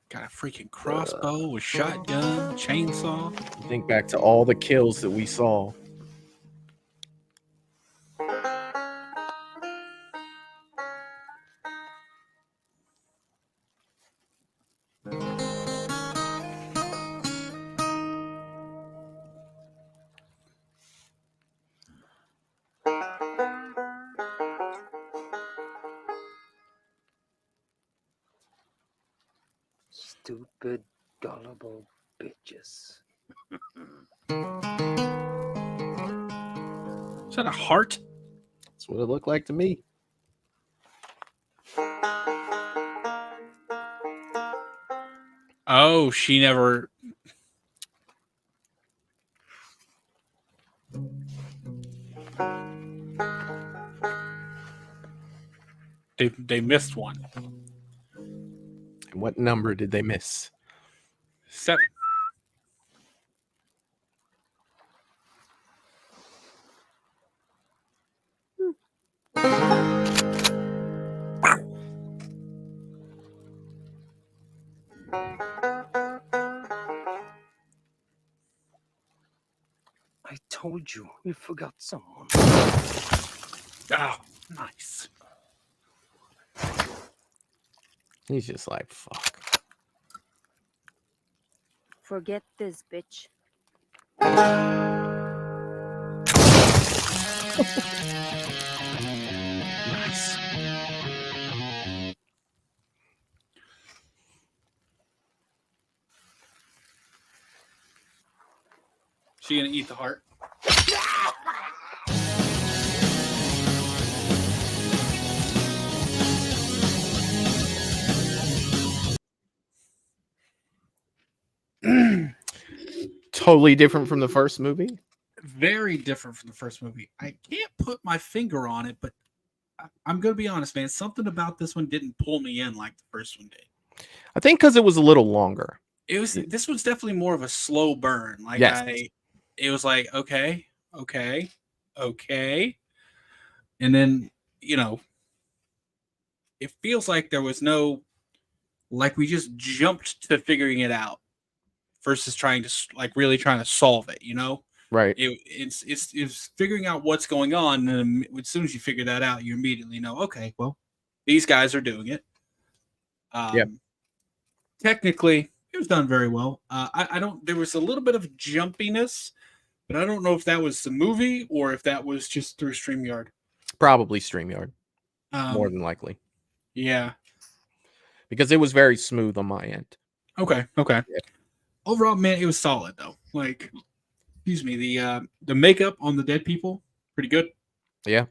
Got a freaking crossbow with shotgun, chainsaw. Think back to all the kills that we saw. Stupid, gullible bitches. Is that a heart? That's what it looked like to me. Oh, she never. They missed one. And what number did they miss? 7. I told you, we forgot someone. Oh, nice. He's just like, fuck. Forget this, bitch. Nice. She gonna eat the heart? Totally different from the first movie. Very different from the first movie. I can't put my finger on it, but I'm gonna be honest, man. Something about this one didn't pull me in like the first one did. I think because it was a little longer. This was definitely more of a slow burn. Like Yes. it was like, okay, and then it feels like there was no, like we just jumped to figuring it out versus trying to really trying to solve it. Right. It's figuring out what's going on, and as soon as you figure that out, you immediately know, okay, well, these guys are doing it. Technically, it was done very well. I don't. There was a little bit of jumpiness, but I don't know if that was the movie or if that was just through StreamYard. Probably StreamYard. More than likely. Yeah. Because it was very smooth on my end. Okay. Yeah. Overall, man, it was solid though. Like, excuse me, the makeup on the dead people, pretty good. Yeah.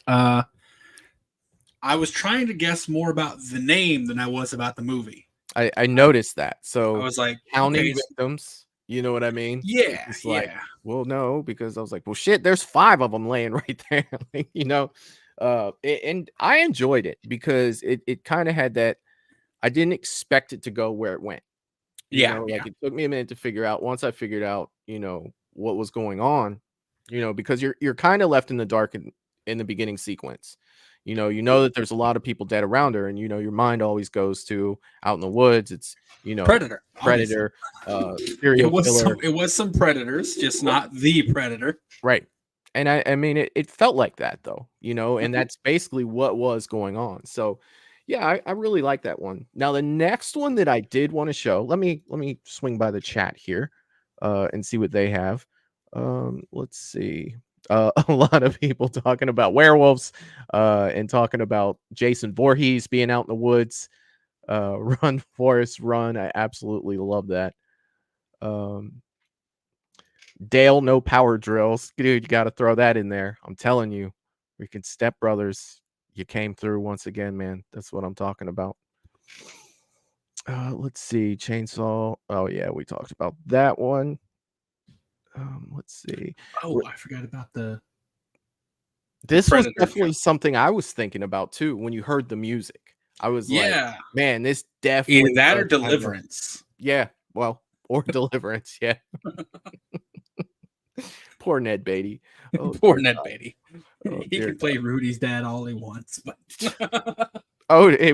I was trying to guess more about the name than I was about the movie. I noticed that. So I was like, counting okay, victims, you know what I mean? Yeah. It's like, well, no, because I was like, well, shit, there's 5 of them laying right there. And I enjoyed it because it kind of had that. I didn't expect it to go where it went. It took me a minute to figure out. Once I figured out, what was going on, because you're kind of left in the dark in the beginning sequence. You know that there's a lot of people dead around her, and your mind always goes to out in the woods. It's predator, serial killer. It was some predators, just not the predator, right? And I mean, it felt like that though, and that's basically what was going on. So, yeah, I really like that one. Now, the next one that I did want to show, let me swing by the chat here, and see what they have. Let's see. A lot of people talking about werewolves, and talking about Jason Voorhees being out in the woods. Run, Forrest, Run. I absolutely love that. Dale, no power drills. Dude, you got to throw that in there. I'm telling you. Freaking Step Brothers. You came through once again, man. That's what I'm talking about. Let's see. Chainsaw. Oh, yeah, we talked about that one. Let's see. Oh, I forgot about This was Predator definitely something I was thinking about too when you heard the music. I was like, man, this definitely either that or does kind of- Deliverance. Yeah, well, or Deliverance, yeah. Poor Ned Beatty. Oh, Poor dear Ned God. Beatty. Oh, He dear can play Rudy's dad all he wants, but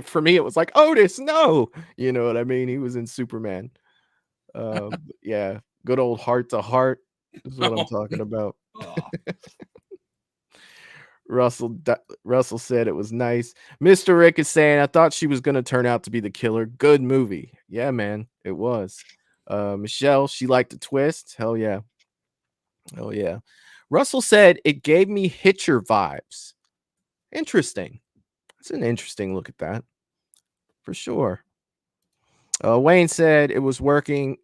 for me, it was like Otis. No, you know what I mean. He was in Superman. Yeah, good old Heart to Heart is what I'm talking about. Russell said it was nice. Mr. Rick is saying, I thought she was going to turn out to be the killer. Good movie. Yeah, man, it was. Michelle, she liked the twist. Hell yeah. Oh yeah. Russell said it gave me Hitcher vibes. Interesting. It's an interesting look at that. For sure. Wayne said it was working.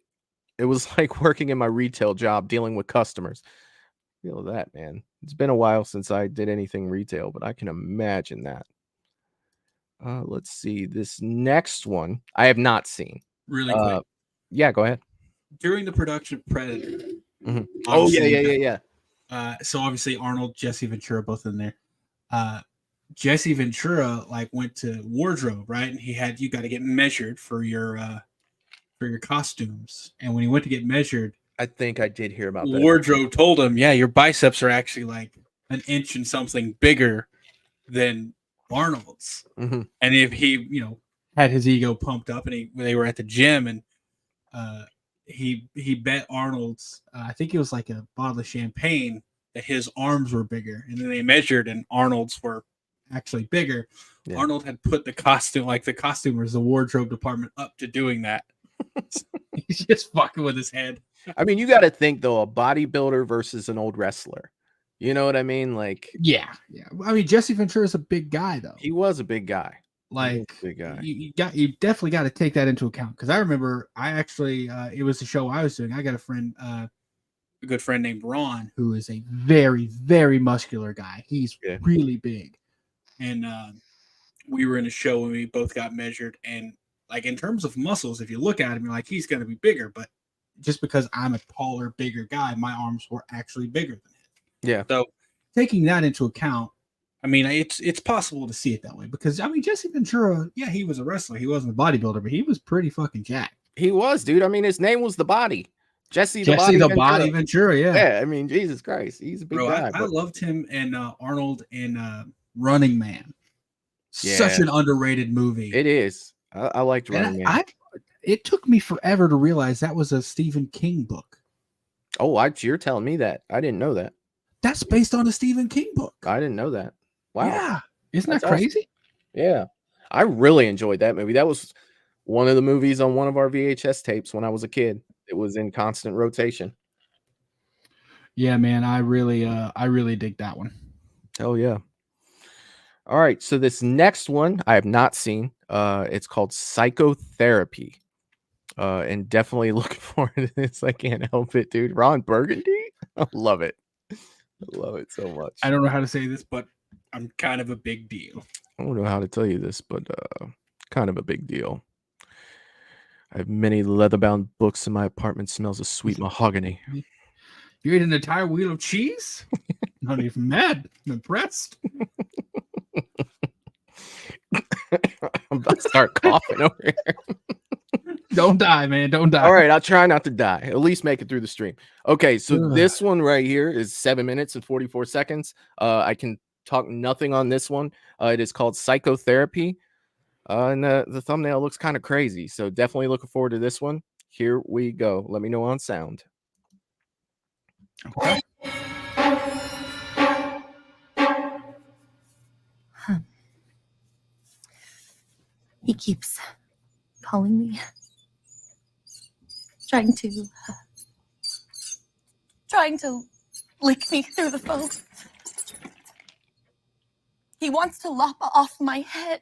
It was like working in my retail job dealing with customers. Feel that, man. It's been a while since I did anything retail, but I can imagine that. Let's see. This next one I have not seen. Really quick. Yeah, go ahead. During the production of Predator. Mm-hmm. Oh, yeah. So obviously Arnold, Jesse Ventura, both in there. Jesse Ventura like went to wardrobe, right? And you got to get measured for your costumes. And when he went to get measured, I think I did hear about that. Wardrobe told him, yeah, your biceps are actually like an inch and something bigger than Arnold's. Mm-hmm. And if he, had his ego pumped up and they were at the gym and he bet Arnold's, I think it was like a bottle of champagne, that his arms were bigger. And then they measured and Arnold's were actually bigger. Yeah. Arnold had put the costumers, the wardrobe department up to doing that. He's just fucking with his head. I mean, you got to think though, a bodybuilder versus an old wrestler. You know what I mean? Like, yeah. I mean, Jesse Ventura is a big guy, though. He was a big guy. Like, you definitely got to take that into account. Because I remember, it was the show I was doing. I got a good friend named Ron, who is a very, very muscular guy. He's really big, and we were in a show and we both got measured. And like in terms of muscles, if you look at him, you're like, he's going to be bigger, but just because I'm a taller, bigger guy, my arms were actually bigger than him. Yeah. So taking that into account, I mean, it's possible to see it that way because, I mean, Jesse Ventura, yeah, he was a wrestler. He wasn't a bodybuilder, but he was pretty fucking jacked. He was, dude. I mean, his name was The Body. Jesse the Body Ventura, yeah. Yeah, I mean, Jesus Christ. He's a big guy. I loved him and Arnold in Running Man. Yeah. Such an underrated movie. It is. I liked Running Man. It took me forever to realize that was a Stephen King book. Oh, you're telling me that. I didn't know that. That's based on a Stephen King book. I didn't know that. Wow. Yeah. Isn't that crazy? Awesome. Yeah. I really enjoyed that movie. That was one of the movies on one of our VHS tapes when I was a kid. It was in constant rotation. Yeah, man. I really dig that one. Hell yeah. All right. So this next one I have not seen. It's called Psychotherapy. And definitely looking forward to this. I can't help it, dude. Ron Burgundy. I love it. I love it so much. I don't know how to say this, but I'm kind of a big deal. I don't know how to tell you this, but kind of a big deal. I have many leather-bound books in my apartment. Smells of sweet mahogany. You ate an entire wheel of cheese? Not even mad. I'm impressed. I'm about to start coughing over here. Don't die, man. Don't die. All right, I'll try not to die. At least make it through the stream. Okay, so this one right here is 7 minutes and 44 seconds. I can talk nothing on this one. It is called Psychotherapy. And the thumbnail looks kind of crazy. So definitely looking forward to this one. Here we go. Let me know on sound. Okay. He keeps calling me, trying to lick me through the phone. He wants to lop off my head.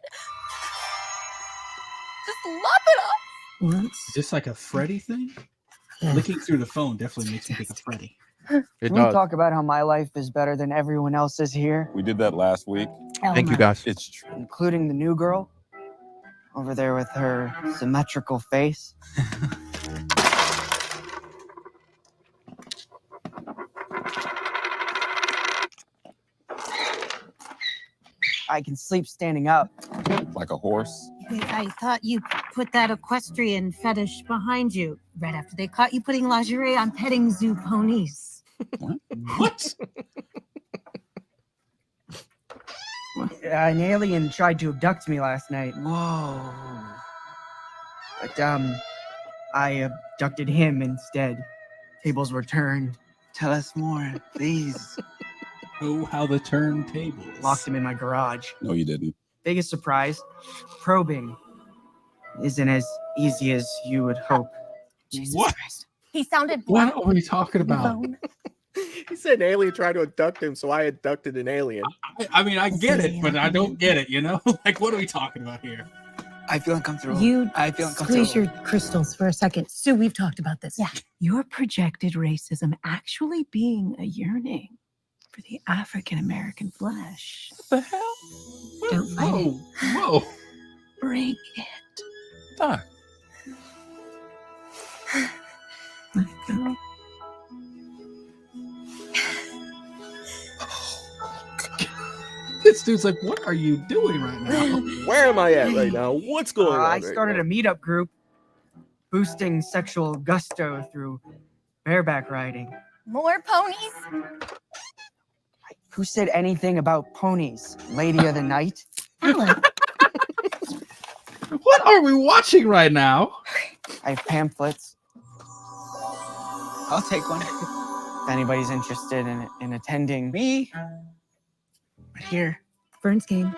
Just lop it off. Is this like a Freddy thing? Looking through the phone definitely makes me think of Freddy. It Can we does. talk about how my life is better than everyone else's here? We did that last week. Thank you, guys. It's true. Including the new girl over there with her symmetrical face. I can sleep standing up. Like a horse. I thought you put that equestrian fetish behind you right after they caught you putting lingerie on petting zoo ponies. What? An alien tried to abduct me last night. Whoa. But, I abducted him instead. Tables were turned. Tell us more, please. Oh, how the turntables. Locked him in my garage. No, you didn't. Biggest surprise, probing isn't as easy as you would hope. What? He sounded What are we talking about? He said an alien tried to abduct him, so I abducted an alien. I mean, I get it, but I don't get it, you know? Like, what are we talking about here? I feel uncomfortable. I feel Squeeze your crystals for a second. Sue, we've talked about this. Yeah. Your projected racism actually being a yearning for the African American flesh. What the hell? Don't fight it. Whoa. Bring it. Ah. Let it go. This dude's like, what are you doing right now? Where am I at right now? What's going on? I started a meetup group boosting sexual gusto through bareback riding. More ponies? Who said anything about ponies? Lady of the night? Alan. What are we watching right now? I have pamphlets. I'll take one. If anybody's interested in attending. Me? Right here. Fern's game.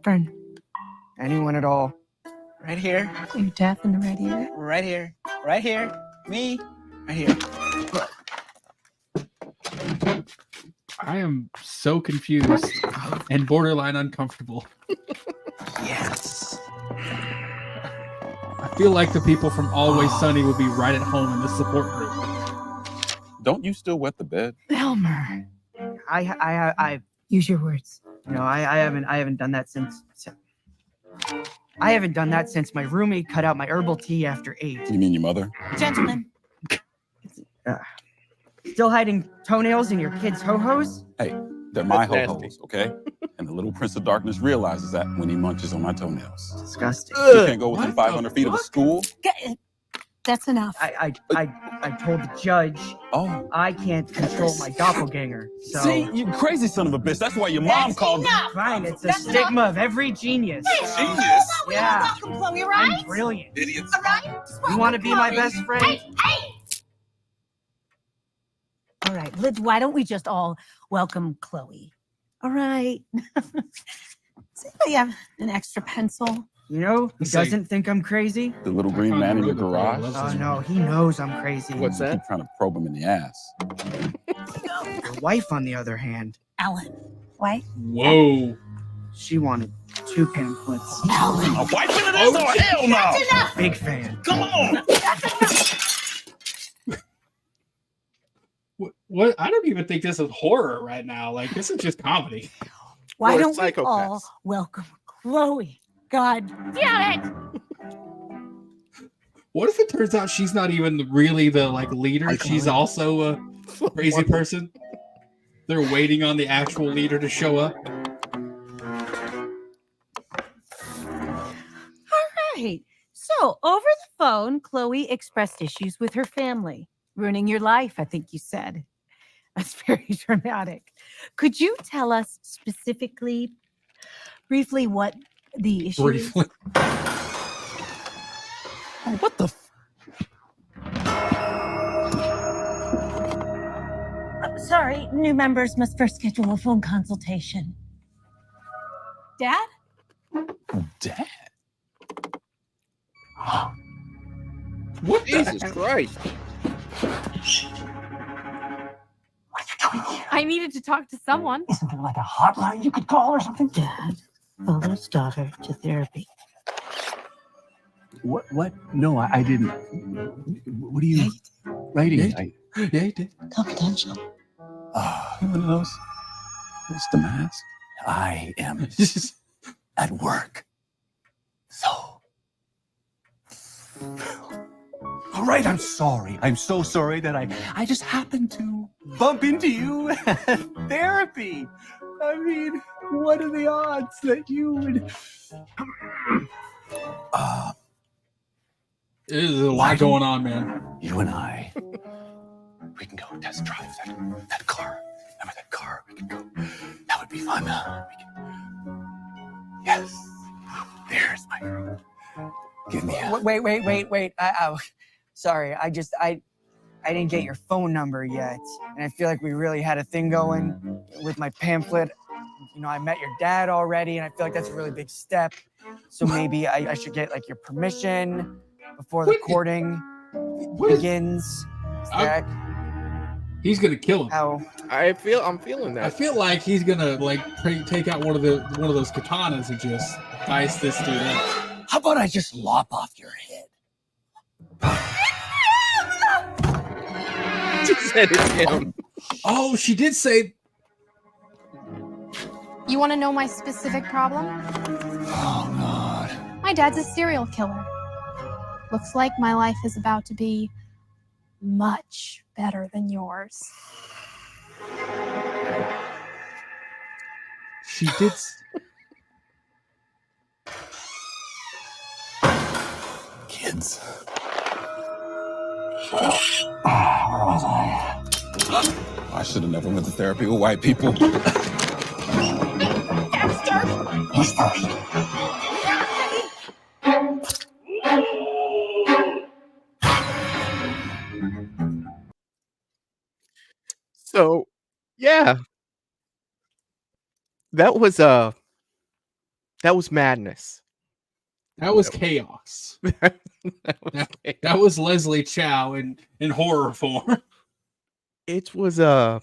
Fern, Anyone at all. Right here. are you deaf in the right ear? Right here. Right here. Me. Right here. I am so confused and borderline uncomfortable. Yes. I feel like the people from Always Sunny would be right at home in this support group. Don't you still wet the bed? Elmer. I Use your words. no, I haven't done that since I haven't done that since my roommate cut out my herbal tea after 8. You mean your mother? Gentlemen. Still hiding toenails in your kids' ho-hos? Hey, they're my That's ho-hos, okay? And the little Prince of Darkness realizes that when he munches on my toenails. Disgusting. You can't go within What 500 feet of a school. That's enough. I told the judge Oh. I can't control my doppelganger. So See, you crazy son of a bitch. That's why your mom called me. fine, it's a stigma of every genius. Genius. Yeah. Welcome, Chloe, right? I'm brilliant. Idiots. All right? You want to be my best friend? Hey! All right, Liz, why don't we just all welcome Chloe? All right. Does anybody have an extra pencil? You know who It's like- doesn't think I'm crazy? The little green man in your garage. Oh no, he knows I'm crazy. What's You that? keep trying to probe him in the ass. Your wife, on the other hand, Alan. Why? Whoa. she wanted 2 pamphlets. Alan. A wife into this? Oh, hell no! That's enough. Big fan. Come on! What? I don't even think this is horror right now. Like, this is just comedy. Why Or don't we psychopaths. all welcome Chloe? God damn it! What if it turns out she's not even really the like leader? She's also a crazy person. They're waiting on the actual leader to show up. All right. So, over the phone, Chloe expressed issues with her family. Ruining your life, I think you said. That's very dramatic. Could you tell us specifically, briefly, what the issue is? Briefly. What the? Sorry, new members must first schedule a phone consultation. Dad? Dad? What? Jesus Christ. I needed to talk to someone. Isn't there like a hotline you could call or something? Dad follows daughter to therapy. What? No, I didn't. What are you writing? Yeah, you did. Confidential. One of those. What's the mask? I am at work. So. All right, I'm sorry. I'm so sorry that I just happened to bump into you at therapy. I mean, what are the odds that you would... There's a lot going on, man. You and I, we can go test drive that car. Remember that car? We can go. That would be fun. We can... Yes. There's my girl. Give me a... Wait. Sorry, I didn't get your phone number yet. And I feel like we really had a thing going with my pamphlet. You know, I met your dad already, and I feel like that's a really big step. So maybe I should get like your permission before the courting begins. He's gonna kill him. How? I'm feeling that. I feel like he's gonna like take out one of those katanas and just dice this dude up. How about I just lop off your head? She said it's him. Oh, she did say. You want to know my specific problem? Oh, God. My dad's a serial killer. Looks like my life is about to be much better than yours. She did. Kids. Where was I? I should have never went to therapy with white people. He's first. So, yeah. That was madness. That was chaos. that was Leslie Chow in horror form. It was there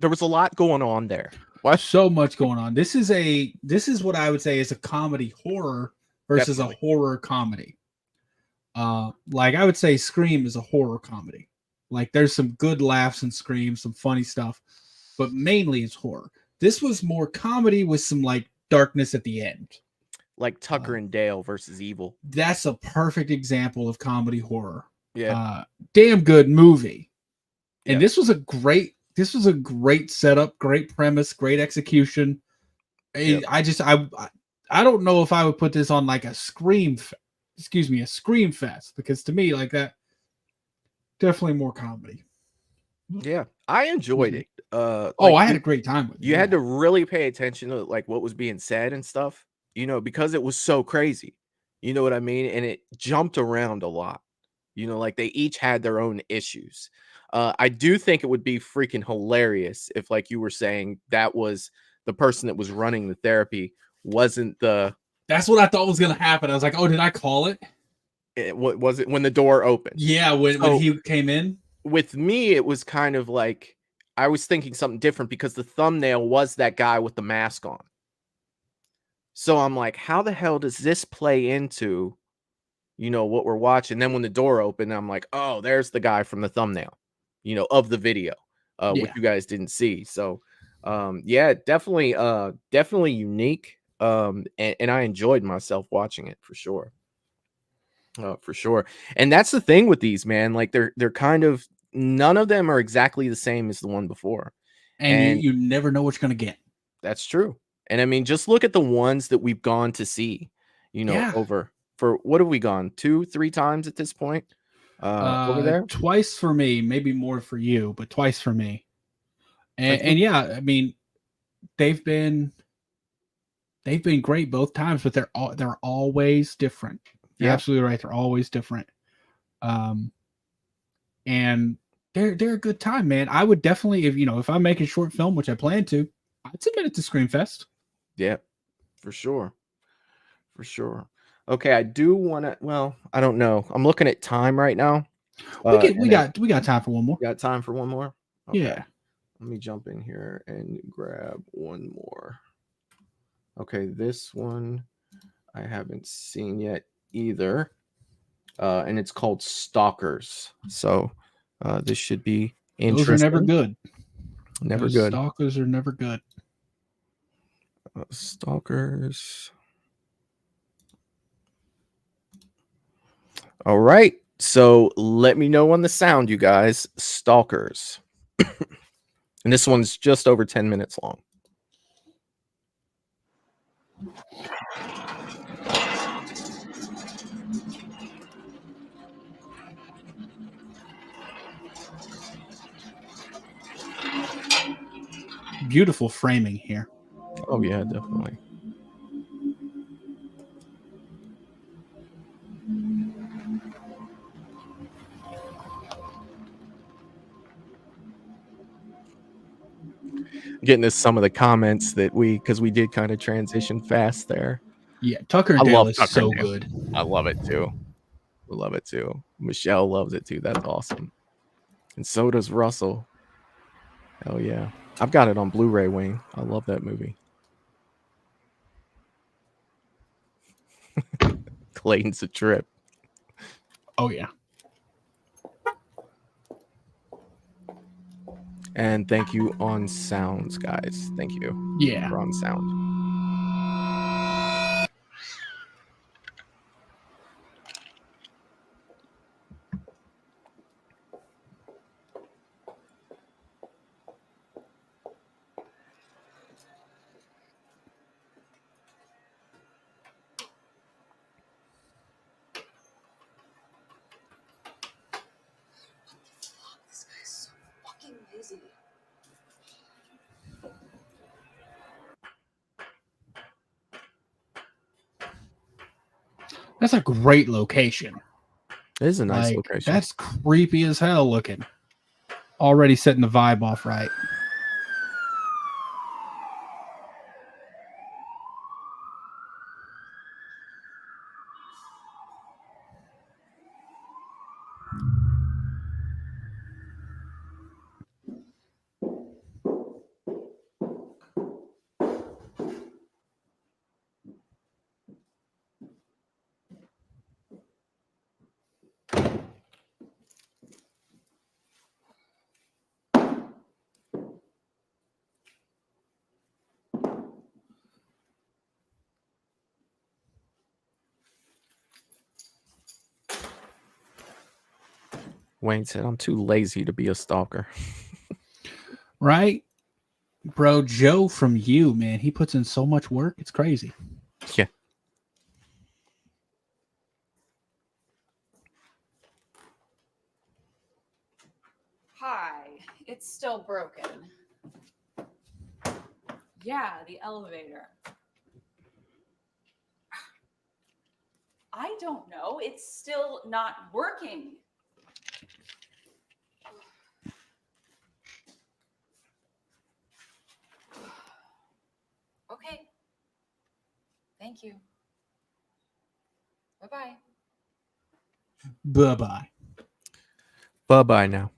was a lot going on there. What? So much going on. This is what I would say is a comedy horror versus a horror comedy. Like I would say Scream is a horror comedy. Like there's some good laughs in Scream, some funny stuff, but mainly it's horror. This was more comedy with some like darkness at the end. Like Tucker and Dale versus Evil. That's a perfect example of comedy horror. Yeah. Damn good movie. And this was a great setup, great premise, great execution. I don't know if I would put this on like a Screamfest, because to me, like that, definitely more comedy. Yeah, I enjoyed it. I had a great time with it. You had to really pay attention to like what was being said and stuff, you know, because it was so crazy. You know what I mean? And it jumped around a lot. You know, like they each had their own issues. I do think it would be freaking hilarious if, like you were saying, that was the person that was running the therapy wasn't the... That's what I thought was going to happen. I was like, oh, did I call it? What was it when the door opened? Yeah, when he came in. With me, it was kind of like, I was thinking something different because the thumbnail was that guy with the mask on. So I'm like, how the hell does this play into, you know, what we're watching? Then when the door opened, I'm like, oh, there's the guy from the thumbnail, you know, of the video, which you guys didn't see. So, yeah, definitely unique. And I enjoyed myself watching it for sure. For sure. And that's the thing with these, man. Like they're kind of, none of them are exactly the same as the one before. And you never know what you're going to get. That's true. And I mean, just look at the ones that we've gone to see, you know, over for what have we gone 2-3 times at this point? Over there? Twice for me, maybe more for you, but twice for me. And yeah, I mean, they've been great both times, but they're always different. You're absolutely right. They're always different. And they're a good time, man. I would definitely, if I make a short film, which I plan to, I'd submit it to Screamfest. Yeah, for sure. For sure. Okay, I do want to, well, I don't know. I'm looking at time right now. We got time for one more. Got time for one more? Okay. Yeah. Let me jump in here and grab one more. Okay, this one I haven't seen yet either. And it's called Stalkers. So this should be interesting. Those are never good. Never Those good. Stalkers are never good. Stalkers. All right. So let me know on the sound, you guys. Stalkers. And this one's just over 10 minutes long. Beautiful framing here. Oh, yeah, definitely. Getting to some of the comments that because we did kind of transition fast there. Yeah, Tucker I Dale love is Tucker so Dale. good. I love it too. I love it too. Michelle loves it too. That's awesome. And so does Russell. Hell yeah. I've got it on Blu-ray, Wayne. I love that movie. Clayton's a trip. Oh, yeah. And thank you on sounds, guys. Thank you. Yeah. For on sound. This guy's so fucking busy. That's a great location. It is a nice location. That's creepy as hell looking. Already setting the vibe off right. Wayne said, I'm too lazy to be a stalker. Right? Bro, Joe from You, man, he puts in so much work. It's crazy. Yeah. Hi, it's still broken. Yeah, the elevator. I don't know. It's still not working. Okay. Thank you. Bye-bye. Bye-bye. Bye-bye now.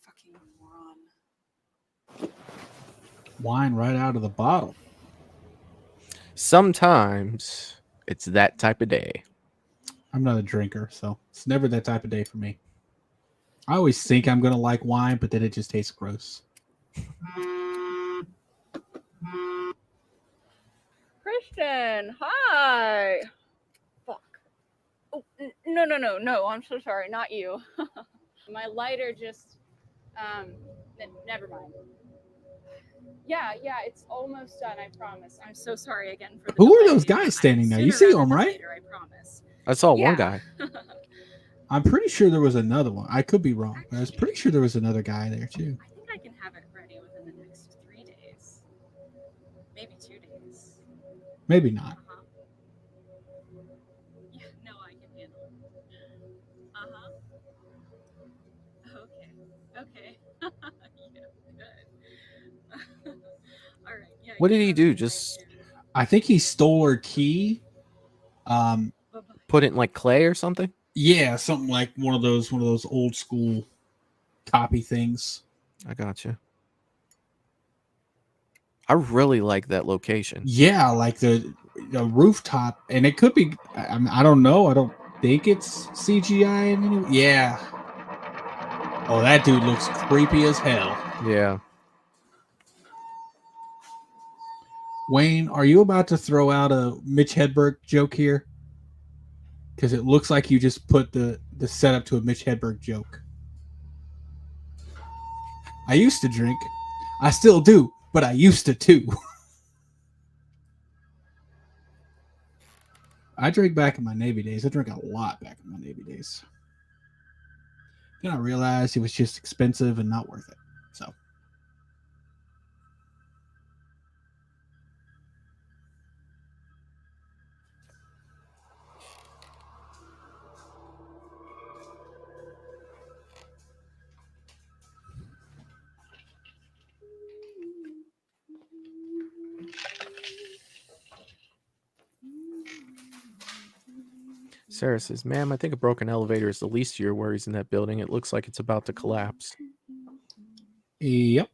Fucking moron. Wine right out of the bottle. Sometimes it's that type of day. I'm not a drinker, so it's never that type of day for me. I always think I'm going to like wine, but then it just tastes gross. Kristen, hi. Fuck. Oh, no. I'm so sorry. Not you. My lighter just, never mind. Yeah, it's almost done. I promise. I'm so sorry again for the Who are delay. those guys standing there? You see them, right? Later, I promise. I saw one guy. I'm pretty sure there was another one. I could be wrong, but I was pretty sure there was another guy there too. I think I can have it ready within the next 3 days. Maybe 2 days. Maybe not. Yeah, no, I can handle it. Uh-huh. Okay. Yeah, good. All right. Yeah. What did he do? Just I think he stole her key. Put it in like clay or something? Yeah, something like one of those old school copy things. I gotcha. I really like that location. Yeah, like the rooftop, and it could be. I don't know. I don't think it's CGI in any. Yeah. Oh, that dude looks creepy as hell. Yeah. Wayne, are you about to throw out a Mitch Hedberg joke here? Because it looks like you just put the setup to a Mitch Hedberg joke. I used to drink. I still do, but I used to too. I drank back in my Navy days. I drank a lot back in my Navy days. Then I realized it was just expensive and not worth it. So. Sarah says, "Ma'am, I think a broken elevator is the least of your worries in that building. It looks like it's about to collapse." Yep.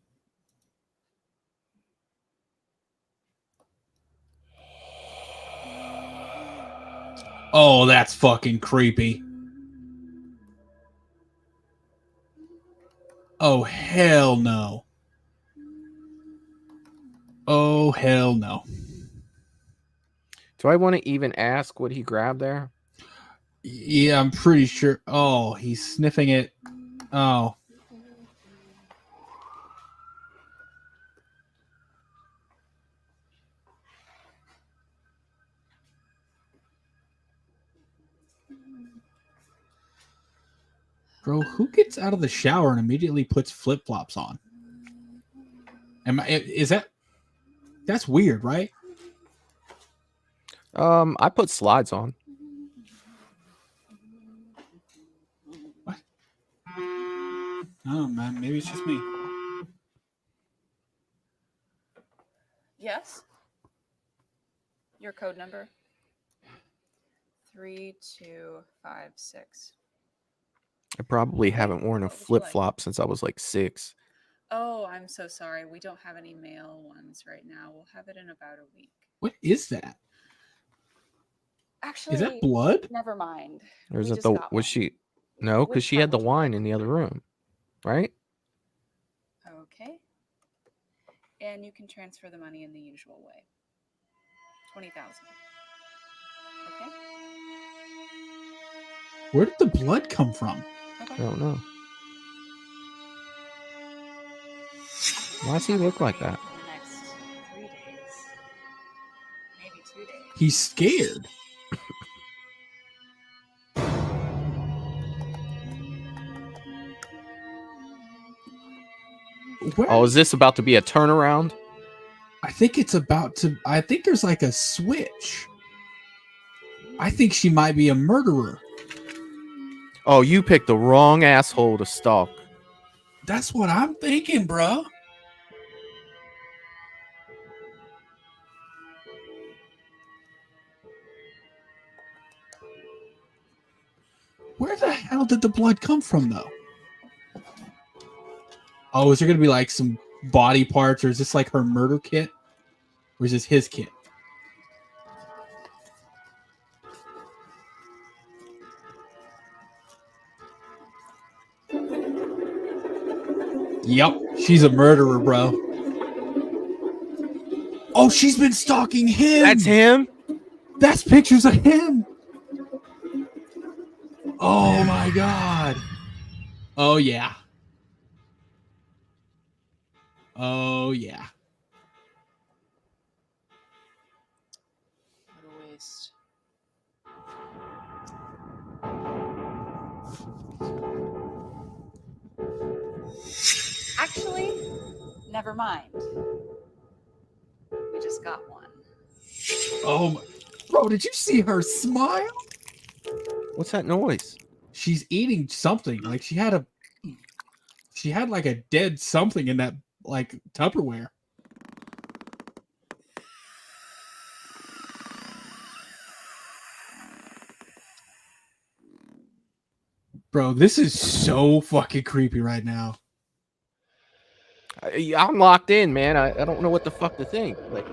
Oh, that's fucking creepy. Oh, hell no. Oh, hell no. Do I want to even ask what he grabbed there? Yeah, I'm pretty sure. Oh, he's sniffing it. Oh. Bro, who gets out of the shower and immediately puts flip-flops on? Is that... That's weird, right? I put slides on. What? Oh, man, maybe it's just me. Yes. Your code number? 3256. I probably haven't worn a flip-flop since I was like 6. Oh, I'm so sorry. We don't have any male ones right now. We'll have it in about a week. What is that? Actually, is that blood? Never mind. Or is We it just the... got Was one. she... No, because she had the wine in the other room. Right? Okay. And you can transfer the money in the usual way. 20,000. Okay. Where did the blood come from? I don't know. Why does he look like that? In the next 3 days. Maybe 2 days. He's scared. Oh, is this about to be a turnaround? I think it's about to... I think there's like a switch. I think she might be a murderer. Oh, you picked the wrong asshole to stalk. That's what I'm thinking, bro. Where the hell did the blood come from, though? Oh, is there going to be like some body parts, or is this like her murder kit? Or is this his kit? Yep, she's a murderer, bro. Oh, she's been stalking him. That's him? That's pictures of him. Oh my god. Oh yeah. Oh yeah. What a waste. Actually, never mind. We just got one. Oh, bro, did you see her smile? What's that noise? She's eating something. Like she had like a dead something in that like Tupperware. Bro, this is so fucking creepy right now. I'm locked in, man. I don't know what the fuck to think. Like,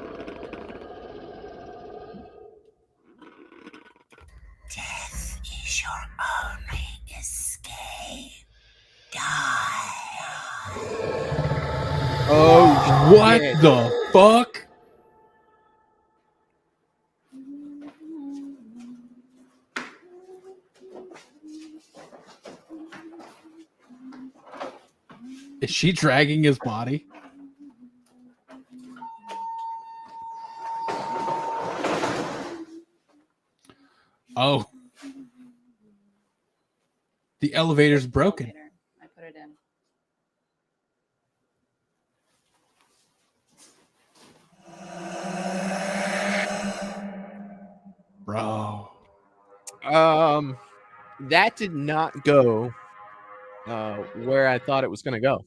Death is your only escape. Die. oh, What shit. the fuck? Is she dragging his body? Oh. The elevator's broken. I put it in. Bro. That did not go where I thought it was going to go.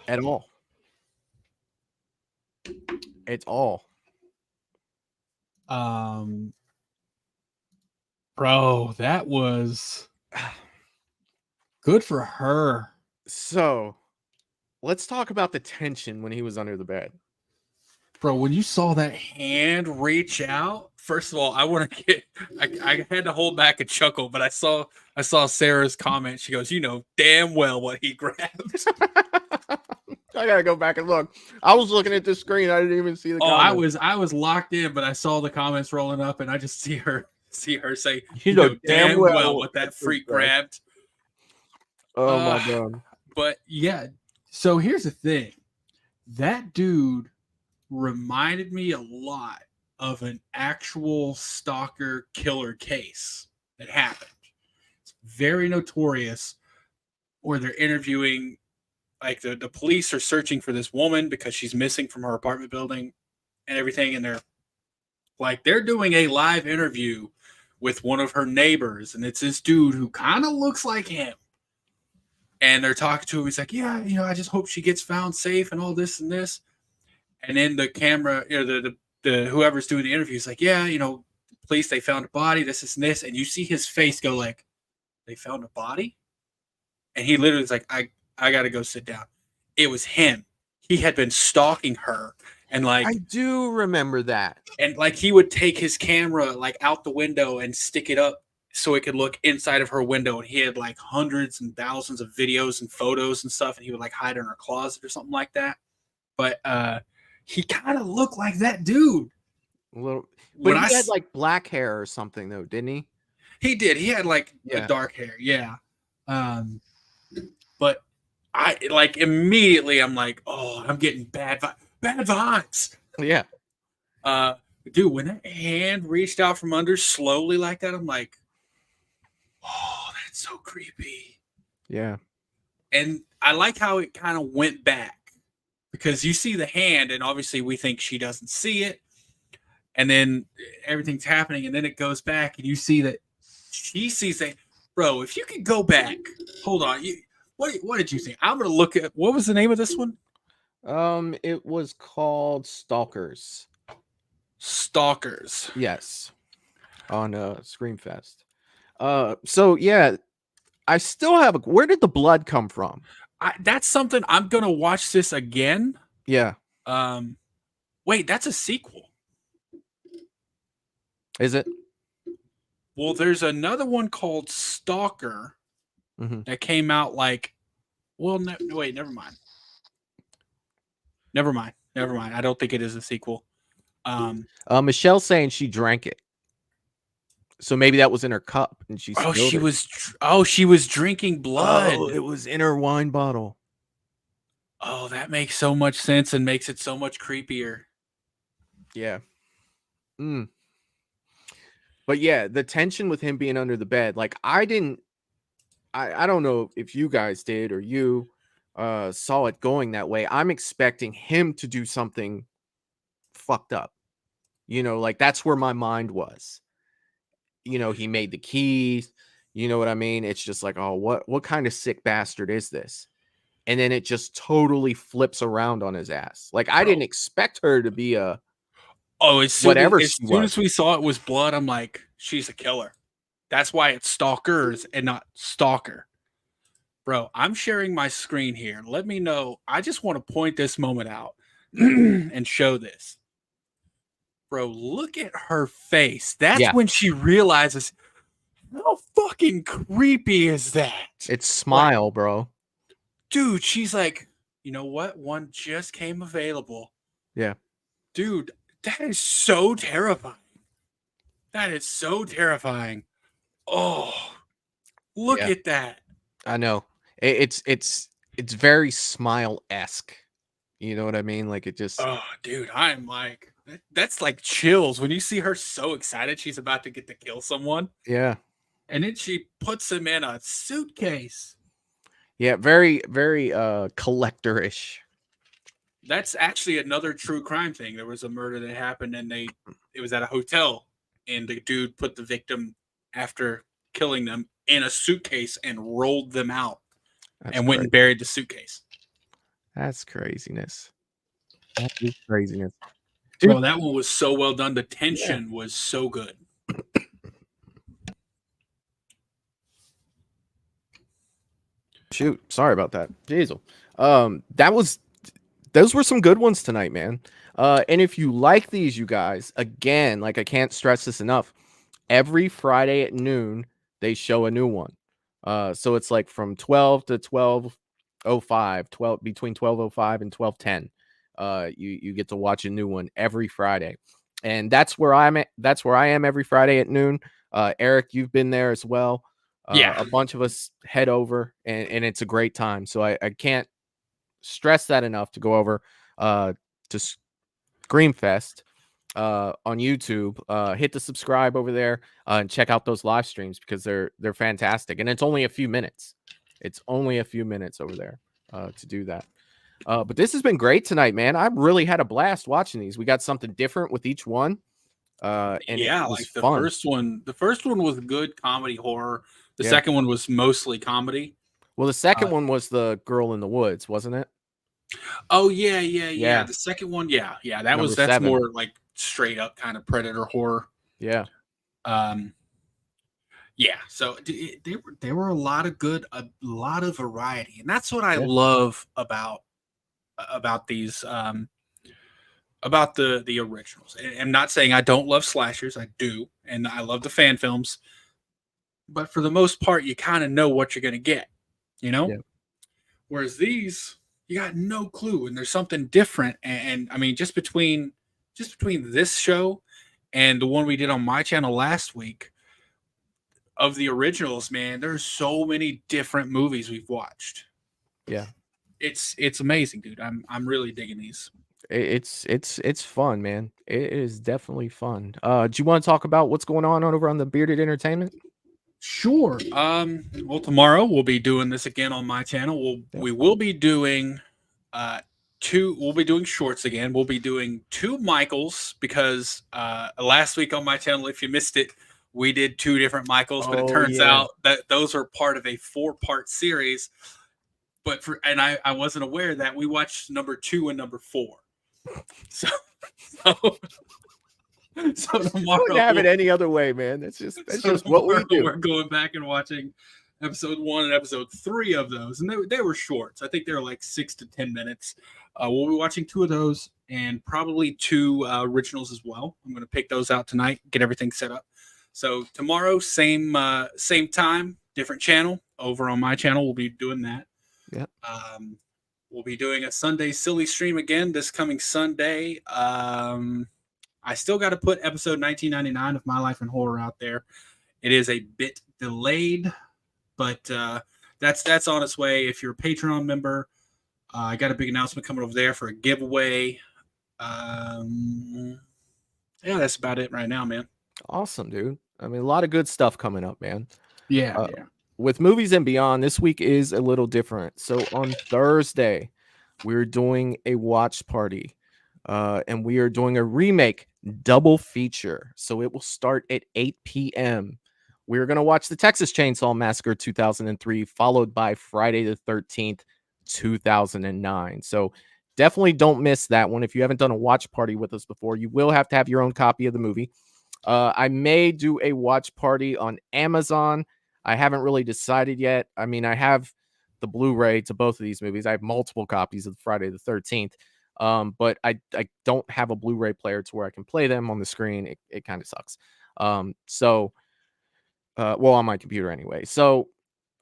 At all. It's all. Bro, that was good for her. So, let's talk about the tension when he was under the bed. Bro, when you saw that hand reach out, first of all, I had to hold back a chuckle, but I saw Sarah's comment. She goes, "You know damn well what he grabbed." I gotta go back and look. I was looking at the screen. I didn't even see the comments. I was locked in, but I saw the comments rolling up, and I just see her say, You know damn well what that freak grabbed. Oh my god. But yeah, so here's the thing. That dude reminded me a lot of an actual stalker killer case that happened. It's very notorious, where they're interviewing, like the police are searching for this woman because she's missing from her apartment building and everything, and they're doing a live interview with one of her neighbors, and it's this dude who kind of looks like him. And they're talking to him. He's like, "Yeah, I just hope she gets found safe and all this and this." And then the camera, the whoever's doing the interview is like, "Yeah, police, they found a body, this and this." And you see his face go like, "They found a body?" And he literally is like, I got to go sit down. It was him. He had been stalking her. And I do remember that. And he would take his camera out the window and stick it up so it could look inside of her window. And he had hundreds and thousands of videos and photos and stuff. And he would hide in her closet or something like that. But he kind of looked like that dude. A little, but he had black hair or something though, didn't he? He did. He had a dark hair. Yeah. But I immediately I'm like, oh, I'm getting bad vibes. Yeah. Dude, when that hand reached out from under slowly like that, I'm like, oh, that's so creepy. Yeah. And I like how it kind of went back, because you see the hand and obviously we think she doesn't see it. And then everything's happening and then it goes back and you see that she sees it. Bro, if you could go back, hold on. What did you think? I'm going to look at, what was the name of this one? It was called Stalkers. Stalkers. Yes. On Screamfest. So yeah, I still have where did the blood come from? That's something I'm going to watch this again. Yeah. Wait, that's a sequel. Is it? Well, there's another one called Stalker that came out wait, never mind. Never mind. I don't think it is a sequel. Michelle's saying she drank it. So maybe that was in her cup and she she was drinking blood. Oh, it was in her wine bottle. Oh, that makes so much sense and makes it so much creepier. Yeah. But yeah, the tension with him being under the bed, I don't know if you guys did or you saw it going that way. I'm expecting him to do something fucked up. That's where my mind was. He made the keys. You know what I mean? It's just oh, what kind of sick bastard is this? And then it just totally flips around on his ass. I didn't expect her to be a as soon as we saw it was blood, I'm like, she's a killer. That's why it's Stalkers and not Stalker. Bro, I'm sharing my screen here. Let me know. I just want to point this moment out and show this. Bro, look at her face. That's Yeah. when she realizes how fucking creepy is that? It's Smile, bro. Dude, she's like, you know what? One just came available. Yeah. Dude, that is so terrifying. That is so terrifying. Oh, look Yeah. at that. I know. It's very Smile-esque. You know what I mean? Like, it just Oh, dude, I'm like, that's like chills when you see her so excited she's about to get to kill someone. yeah. And then she puts him in a suitcase. Yeah, very, very collector-ish. That's actually another true crime thing. There was a murder that happened and it was at a hotel and the dude put the victim after killing them in a suitcase and rolled them out and went and buried the suitcase. That's craziness. That is craziness. Bro, that one was so well done. The tension was so good. Shoot, sorry about that. Jeez. Those were some good ones tonight, man. And if you like these, you guys, again, like I can't stress this enough. Every Friday at noon, they show a new one. So it's like from 12 to 12:05, between 12:05 and 12:10. You get to watch a new one every Friday. And that's where I'm at. That's where I am every Friday at noon. Eric, you've been there as well. Yeah. A bunch of us head over and it's a great time. So I can't stress that enough to go over to Screamfest on YouTube. Hit the subscribe over there and check out those live streams because they're fantastic. And it's only a few minutes. It's only a few minutes over there to do that. But this has been great tonight, man. I really had a blast watching these. We got something different with each one. And yeah, it was like the fun. first one was good comedy horror. The second one was mostly comedy. Well, the second one was the girl in the woods, wasn't it? Oh yeah. The second one, yeah. That's 7. more like straight up kind of predator horror. Yeah. Yeah. So there were a lot of lot of variety, and that's what I love about these about the originals. And I'm not saying I don't love slashers. I do, and I love the fan films. But for the most part, you kind of know what you're going to get, you know? Yeah. Whereas these, you got no clue, and there's something different. And I mean, just between this show and the one we did on my channel last week of the originals, man, there's so many different movies we've watched. Yeah. It's amazing, dude. I'm really digging these. It's fun, man. It is definitely fun. Do you want to talk about what's going on over on the Bearded Entertainment? Sure. Well, tomorrow we'll be doing this again on my channel. We will be doing we'll be doing shorts again. We'll be doing 2 Michaels because last week on my channel, if you missed it, we did 2 different Michaels, but it turns out that those are part of a 4-part series. But I wasn't aware that we watched number 2 and number 4. So tomorrow Couldn't have it any other way, man. That's just what we do. We're going back and watching episode 1 and episode 3 of those, and they were shorts. I think they were like 6 to 10 minutes. We'll be watching 2 of those and probably 2 originals as well. I'm going to pick those out tonight, get everything set up. So tomorrow, same time, different channel. Over on my channel, we'll be doing that. Yeah. We'll be doing a Sunday silly stream again this coming Sunday. I still got to put episode 1999 of My Life in Horror out there. It is a bit delayed, but that's on its way. If you're a Patreon member, I got a big announcement coming over there for a giveaway. Yeah, that's about it right now, man. Awesome, dude. I mean, a lot of good stuff coming up, man. Yeah. With Movies and Beyond, this week is a little different. So on Thursday, we're doing a watch party. And we are doing a remake double feature. So it will start at 8 p.m. We're going to watch the Texas Chainsaw Massacre 2003, followed by Friday the 13th, 2009. So definitely don't miss that one. If you haven't done a watch party with us before, you will have to have your own copy of the movie. I may do a watch party on Amazon. I haven't really decided yet. I mean, I have the Blu-ray to both of these movies. I have multiple copies of Friday the 13th. But I don't have a Blu-ray player to where I can play them on the screen. It kind of sucks. Well, on my computer anyway. So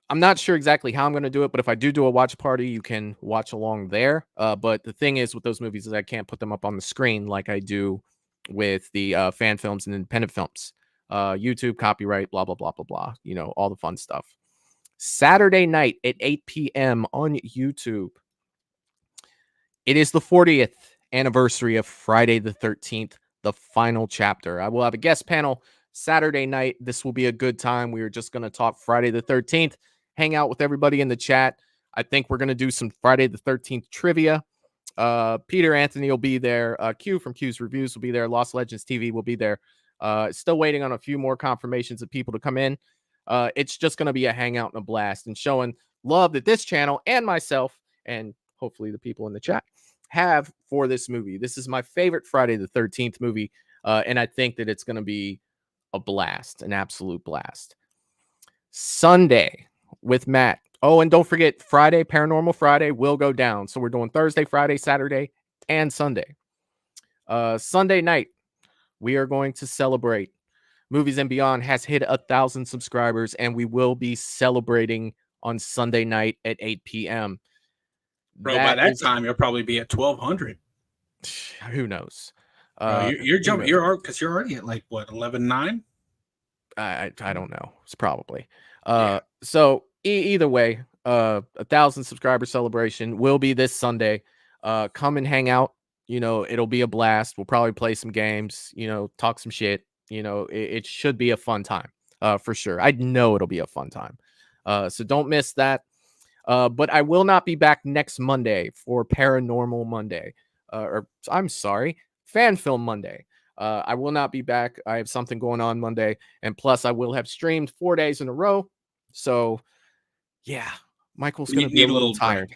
I'm not sure exactly how I'm going to do it, but if I do a watch party, you can watch along there. But the thing is with those movies is I can't put them up on the screen like I do with the fan films and independent films. YouTube, copyright, blah, blah, blah, blah, blah. You know, all the fun stuff. Saturday night at 8 p.m. on YouTube. It is the 40th anniversary of Friday the 13th, the final chapter. I will have a guest panel Saturday night. This will be a good time. We are just going to talk Friday the 13th, hang out with everybody in the chat. I think we're going to do some Friday the 13th trivia. Peter Anthony will be there. Q from Q's Reviews will be there. Lost Legends TV will be there. Still waiting on a few more confirmations of people to come in. It's just going to be a hangout and a blast and showing love that this channel and myself and hopefully the people in the chat have for this movie. This is my favorite Friday the 13th movie, and I think that it's going to be a blast, an absolute blast. Sunday with Matt. Oh, and don't forget, Friday, Paranormal Friday will go down. So we're doing Thursday, Friday, Saturday, and Sunday. Sunday night, we are going to celebrate. Movies and Beyond has hit 1,000 subscribers, and we will be celebrating on Sunday night at 8 p.m. Bro, by that time, you'll probably be at 1,200. Who knows? You're jumping. You're already at like what 11.9. I don't know. It's probably. So either way, 1,000 subscriber celebration will be this Sunday. Come and hang out. You know, it'll be a blast. We'll probably play some games. You know, talk some shit. You know, it should be a fun time for sure. I know it'll be a fun time. So don't miss that. But I will not be back next Monday for Paranormal Monday. Or I'm sorry, Fan Film Monday. I will not be back. I have something going on Monday. And plus, I will have streamed 4 days in a row. So, yeah, Michael's going to be a little tired.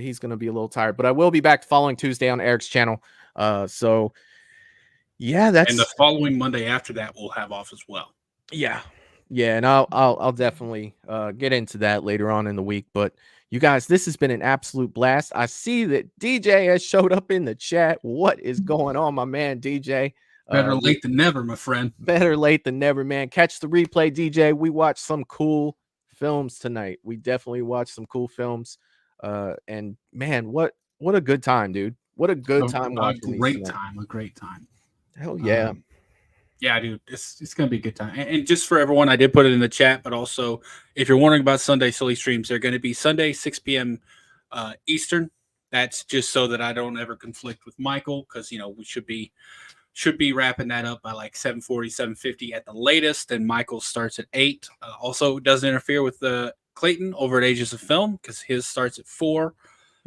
He's going to be a little tired. But I will be back the following Tuesday on Eric's channel. So, yeah, that's... And the following Monday after that, we'll have off as well. Yeah. Yeah, and I'll definitely get into that later on in the week. But you guys, this has been an absolute blast. I see that DJ has showed up in the chat. What is going on, my man, DJ? Better late than never, my friend. Better late than never, man. Catch the replay, DJ. We watched some cool films tonight. We definitely watched some cool films. And man, what a good time, dude. What a good time watching these tonight. A great time. Hell yeah. Yeah, dude, it's going to be a good time. And just for everyone, I did put it in the chat, but also if you're wondering about Sunday silly streams, they're going to be Sunday, 6 p.m. Eastern. That's just so that I don't ever conflict with Michael because, you know, we should be wrapping that up by like 7:40, 7:50 at the latest. And Michael starts at 8. Also, it doesn't interfere with Clayton over at Ages of Film because his starts at 4.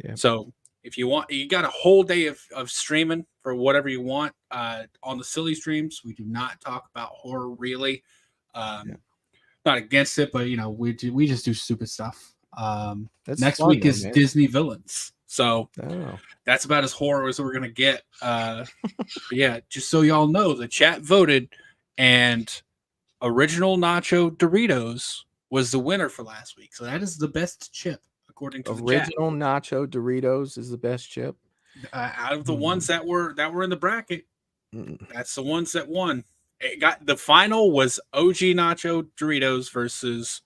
Yeah. So if you want, you got a whole day of streaming for whatever you want on the silly streams. We do not talk about horror really. Not against it, but you know, we just do stupid stuff. Next fun, week though, is man. Disney Villains. So that's about as horror as we're gonna get. But yeah, just so y'all know, the chat voted, and Original Nacho Doritos was the winner for last week. So that is the best chip according to the chat. Original Nacho Doritos is the best chip. Out of the ones that were in the bracket, that's the ones that won. It got the final was OG Nacho Doritos versus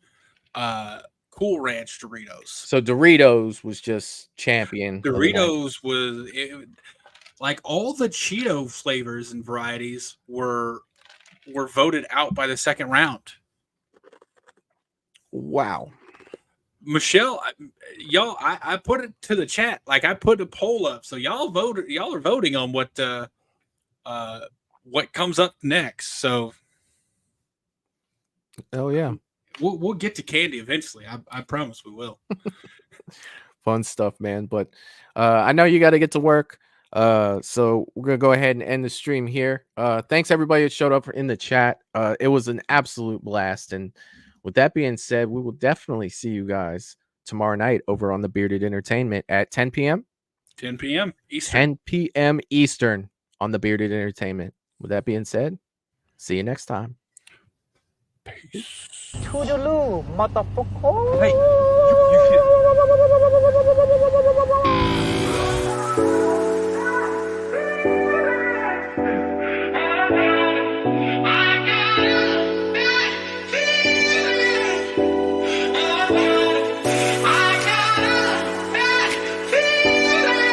Cool Ranch Doritos. So Doritos was just champion. Doritos was like all the Cheeto flavors and varieties were voted out by the second round. Wow. Michelle, y'all, I put it to the chat. Like I put a poll up, so y'all are voting on what comes up next. So, oh yeah, we'll get to candy eventually. I promise we will. Fun stuff, man. But I know you got to get to work. So we're gonna go ahead and end the stream here. Thanks everybody that showed up in the chat. It was an absolute blast. And with that being said, we will definitely see you guys tomorrow night over on the Bearded Entertainment at 10 p.m. 10 p.m. Eastern. 10 p.m. Eastern on the Bearded Entertainment. With that being said, see you next time. Toodaloo, motherfucker. Hey, you Woo!